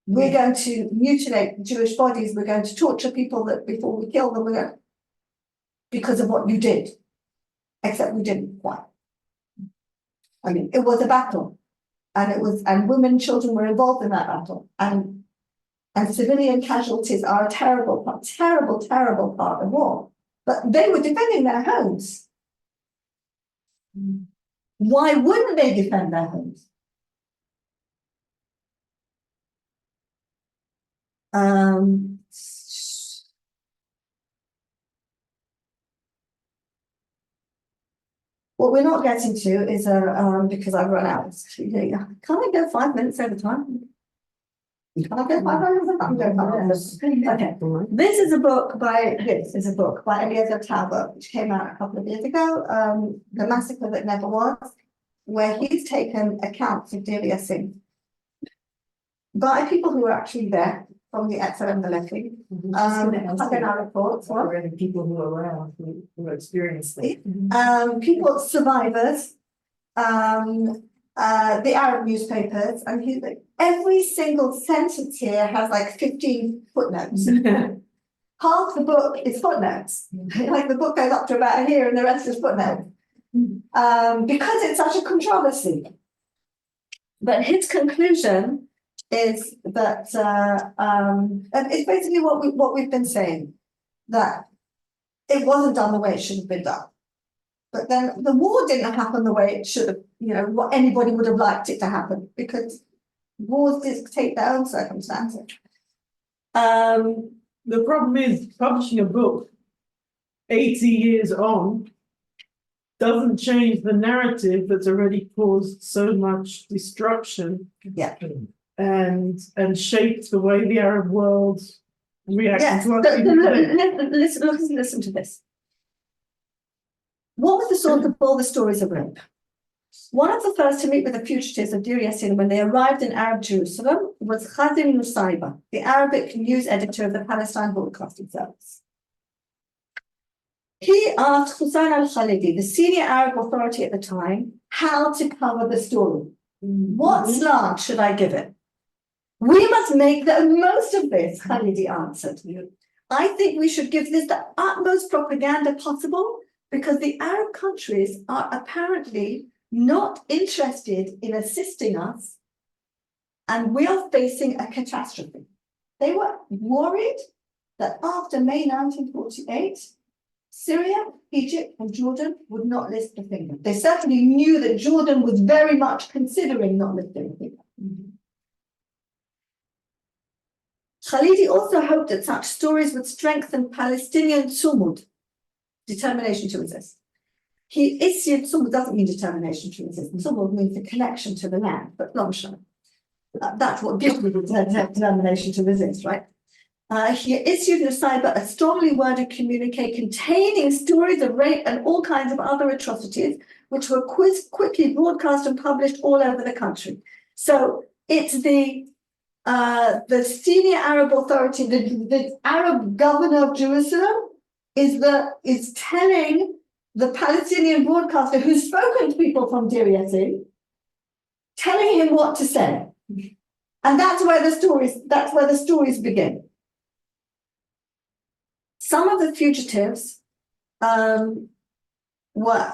We're going to mutilate Jewish bodies. We're going to torture people that before we kill them. Because of what you did, except we didn't quite. I mean, it was a battle, and women, children were involved in that battle, and civilian casualties are a terrible part of war. But they were defending their homes. Why wouldn't they defend their homes? What we're not getting to is because I've run out. Can't I go 5 minutes over time? Can I go 5 minutes? I can go 5 minutes. Okay. This is a book by Eliezer Talbot, which came out a couple of years ago. The Massacre That Never Was, where he's taken accounts of Deir Yassin by people who were actually there from the Etzel and the Lefi. Haganah reports. Or any people who are around who experienced it. People, survivors, the Arab newspapers, and he's like, every single sentence here has like 15 footnotes. Half the book is footnotes. Like the book goes up to about here and the rest is footnotes. Because it's such a controversy. But his conclusion is that, and it's basically what we've been saying, that it wasn't done the way it should have been done. But then the war didn't happen the way it should have, what anybody would have liked it to happen, because wars dictate their own circumstances. The problem is publishing a book 80 years on doesn't change the narrative that's already caused so much destruction Yeah. and shaped the way the Arab world reacts Yes, to us. listen to this. What was the source of all the stories of rape? One of the first to meet with the fugitives of Deir Yassin when they arrived in Arab Jerusalem was Khazim Nusayba, the Arabic news editor of the Palestine Broadcasting Service. He asked Hussein al-Khalidi, the senior Arab authority at the time, how to cover the story. What slant should I give it? We must make the most of this, Khalidi answered. I think we should give this the utmost propaganda possible, because the Arab countries are apparently not interested in assisting us, and we are facing a catastrophe. They were worried that after May 1948, Syria, Egypt, and Jordan would not lift a finger. They certainly knew that Jordan was very much considering not lifting a finger. Khalidi also hoped that such stories would strengthen Palestinian sumud, determination to resist. He issued, sumud doesn't mean determination to resist, sumud means the connection to the land, but long shot. That's what gives me the determination to resist, right? He issued Nusayba a strongly worded communique containing stories of rape and all kinds of other atrocities, which were quickly broadcast and published all over the country. So it's the senior Arab authority, the Arab governor of Jerusalem, is telling the Palestinian broadcaster who's spoken to people from Deir Yassin, telling him what to say. And that's where the stories begin. Some of the fugitives were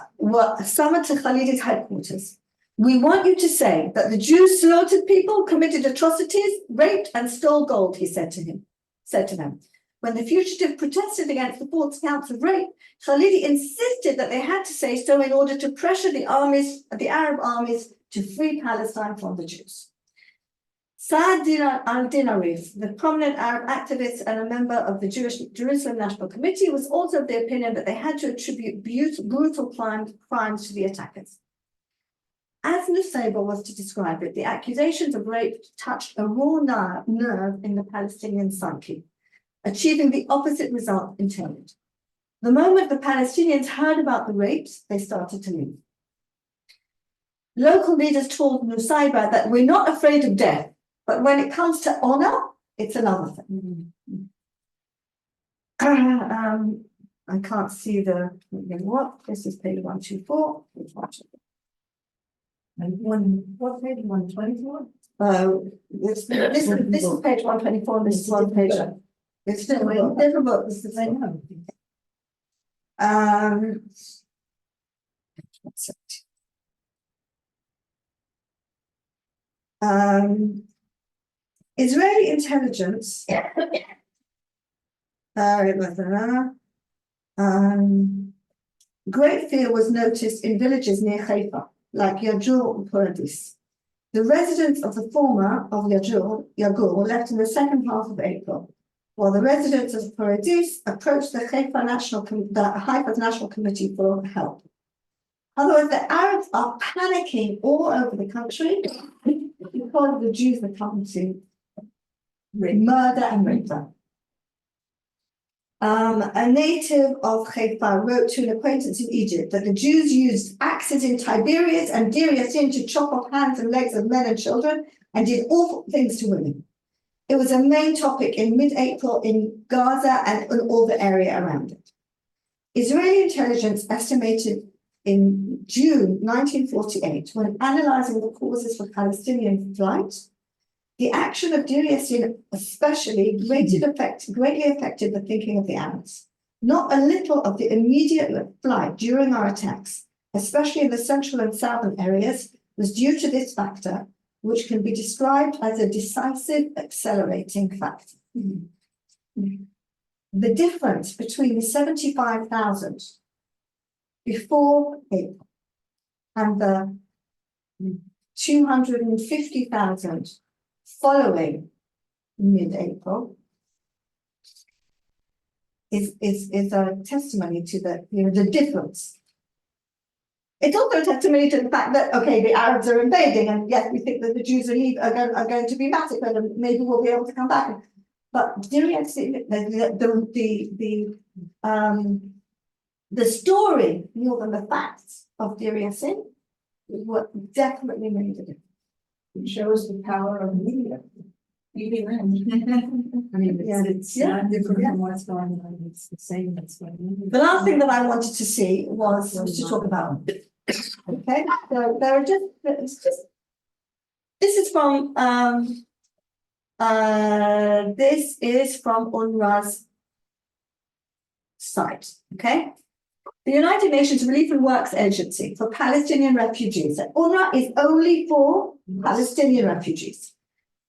summoned to Khalidi's headquarters. We want you to say that the Jews slaughtered people, committed atrocities, raped and stole gold, he said to them. When the fugitive protested against the false accounts of rape, Khalidi insisted that they had to say so in order to pressure the Arab armies to free Palestine from the Jews. Saad al-Dinarif, the prominent Arab activist and a member of the Jerusalem National Committee, was also of the opinion that they had to attribute brutal crimes to the attackers. As Nusayba was to describe it, the accusations of rape touched a raw nerve in the Palestinian psyche, achieving the opposite result intended. The moment the Palestinians heard about the rapes, they started to leave. Local leaders told Nusayba that we're not afraid of death, but when it comes to honor, it's another thing. I can't see what? This is page 124. And what page, 124? This is page 124, and this is one page. It's still in different books, it's the same. Israeli intelligence great fear was noticed in villages near Haifa, like Yajur and Paradis. The residents of the former of Yagur left in the second half of April, while the residents of Paradis approached the Haifa's National Committee for help. Otherwise, the Arabs are panicking all over the country because the Jews are coming to murder and rape them. A native of Haifa wrote to an acquaintance in Egypt that the Jews used axes in Tiberias and Deir Yassin to chop off hands and legs of men and children and did awful things to women. It was a main topic in mid-April in Gaza and in all the area around it. Israeli intelligence estimated in June 1948, when analysing the causes for Palestinian flight, the action of Deir Yassin especially greatly affected the thinking of the Arabs. Not a little of the immediate flight during our attacks, especially in the central and southern areas, was due to this factor, which can be described as a decisive accelerating factor. The difference between the 75,000 before April and the 250,000 following mid-April is a testimony to the difference. It's also a testimony to the fact that, okay, the Arabs are invading, and yes, we think that the Jews are going to be massacred, and maybe we'll be able to come back. But the story more than the facts of Deir Yassin is what definitely made a difference. It shows the power of media. Maybe I mean, it's Yeah. not different Yeah. from what's going on, it's the same that's going on. The last thing that I wanted to see was to talk about. Okay, so there are this is from this is from UNRWA's site. Okay, the United Nations Relief and Works Agency for Palestinian Refugees. And UNRWA is only for Palestinian refugees.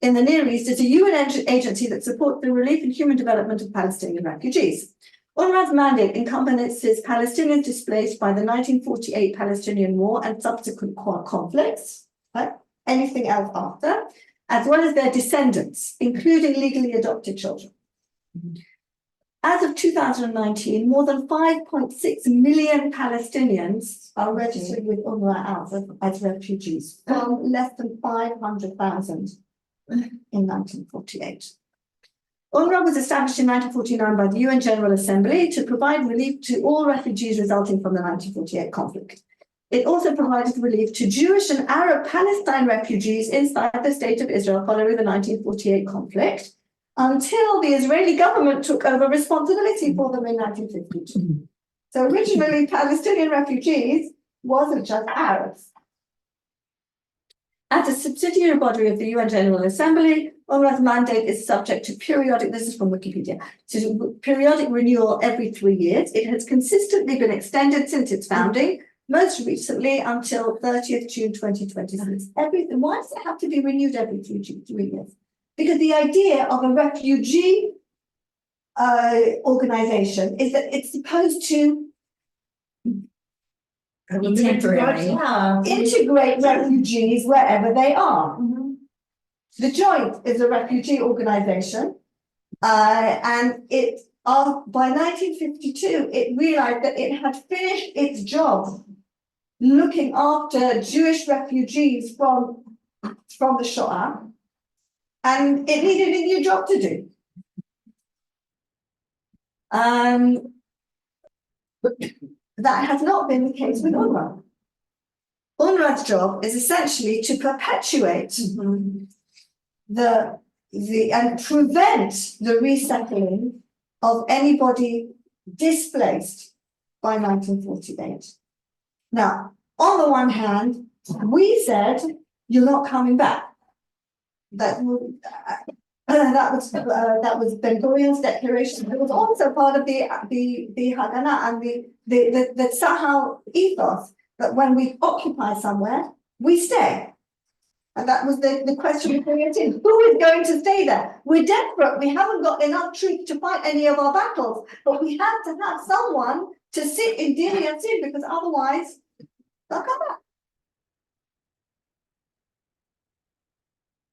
In the Near East, it's a UN agency that supports the relief and human development of Palestinian refugees. UNRWA's mandate encompasses Palestinians displaced by the 1948 Palestinian War and subsequent conflicts, right? Anything else after, as well as their descendants, including legally adopted children. As of 2019, more than 5.6 million Palestinians are registered with UNRWA as refugees, from less than 500,000 in 1948. UNRWA was established in 1949 by the UN General Assembly to provide relief to all refugees resulting from the 1948 conflict. It also provided relief to Jewish and Arab Palestine refugees inside the State of Israel following the 1948 conflict, until the Israeli government took over responsibility for them in 1952. So originally, Palestinian refugees wasn't just Arabs. As a subsidiary body of the UN General Assembly, UNRWA's mandate is subject to periodic, this is from Wikipedia, to periodic renewal every 3 years. It has consistently been extended since its founding, most recently until 30th June 2026. Why does it have to be renewed every 3 years? Because the idea of a refugee organization is that it's supposed to temporary. integrate refugees wherever they are. The Joint is a refugee organization, and it by 1952 it realized that it had finished its job looking after Jewish refugees from the Shoah, and it needed a new job to do. That has not been the case with UNRWA. UNRWA's job is essentially to perpetuate and prevent the resettling of anybody displaced by 1948. Now, on the one hand, we said, you're not coming back. That was Ben Gurion's declaration. It was also part of the Haganah and the Sahel ethos, that when we occupy somewhere, we stay. And that was the question created. Who is going to stay there? We're desperate. We haven't got enough troops to fight any of our battles, but we have to have someone to sit in Deir Yassin, because otherwise they'll come back.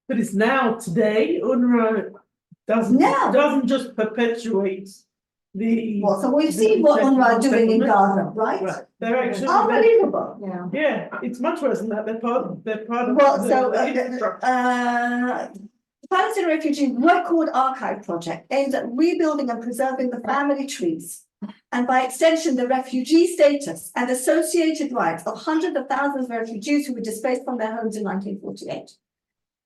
But it's now today, UNRWA doesn't just perpetuate the. Well, so we've seen what UNRWA are doing in Gaza, right? Right, they're actually. Unbelievable. Yeah, it's much worse than that. They're part of Well, the infrastructure. The Palestinian Refugee Record Archive Project aims at rebuilding and preserving the family trees, and by extension, the refugee status and associated rights of hundreds of thousands of refugees who were displaced from their homes in 1948.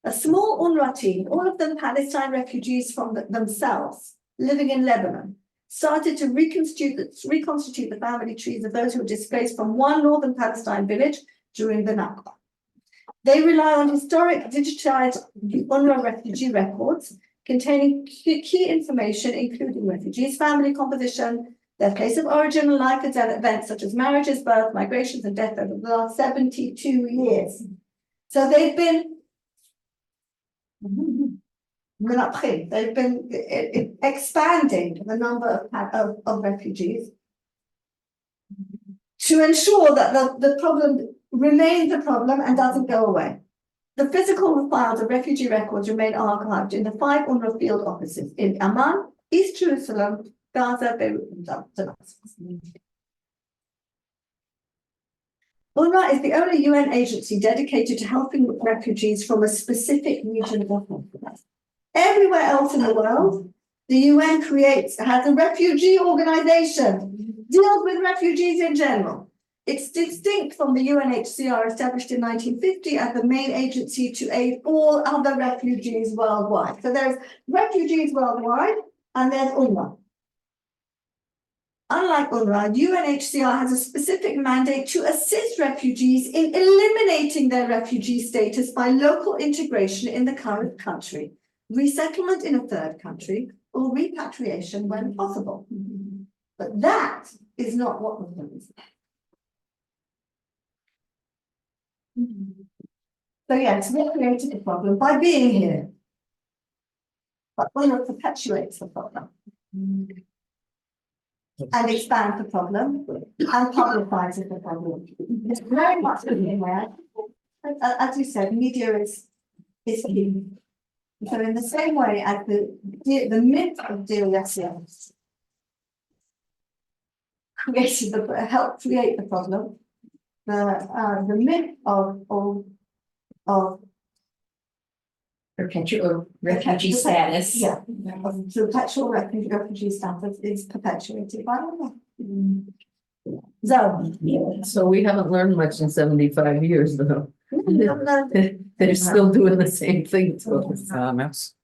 A small UNRWA team, all of them Palestine refugees from themselves, living in Lebanon, started to reconstitute the family trees of those who were displaced from one northern Palestine village during the Nakba. They rely on historic digitized UNRWA refugee records containing key information, including refugees' family composition, their place of origin, and life events such as marriages, birth, migrations, and death over the last 72 years. So they've been expanding the number of refugees to ensure that the problem remains a problem and doesn't go away. The physical files of refugee records remain archived in the 5 UNRWA field offices in Amman, East Jerusalem, Gaza, Beirut, and Damascus. UNRWA is the only UN agency dedicated to helping refugees from a specific region of conflict. Everywhere else in the world, the UN has a refugee organization, deals with refugees in general. It's distinct from the UNHCR established in 1950 as the main agency to aid all other refugees worldwide. So there's refugees worldwide and there's UNRWA. Unlike UNRWA, UNHCR has a specific mandate to assist refugees in eliminating their refugee status by local integration in the current country, resettlement in a third country, or repatriation when possible. But that is not what UNRWA is. So yes, we created the problem by being here. But UNRWA perpetuates the problem. And expands the problem and publicizes the problem. It's very much in there. As you said, media is key. So in the same way as the myth of Dear Yasser helped create the problem, the myth of Perpetual refugee status. Yeah, of perpetual refugee status is perpetuated by UNRWA. So we haven't learned much in 75 years, though. They're still doing the same thing to us. Mouse.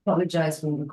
Apologize for the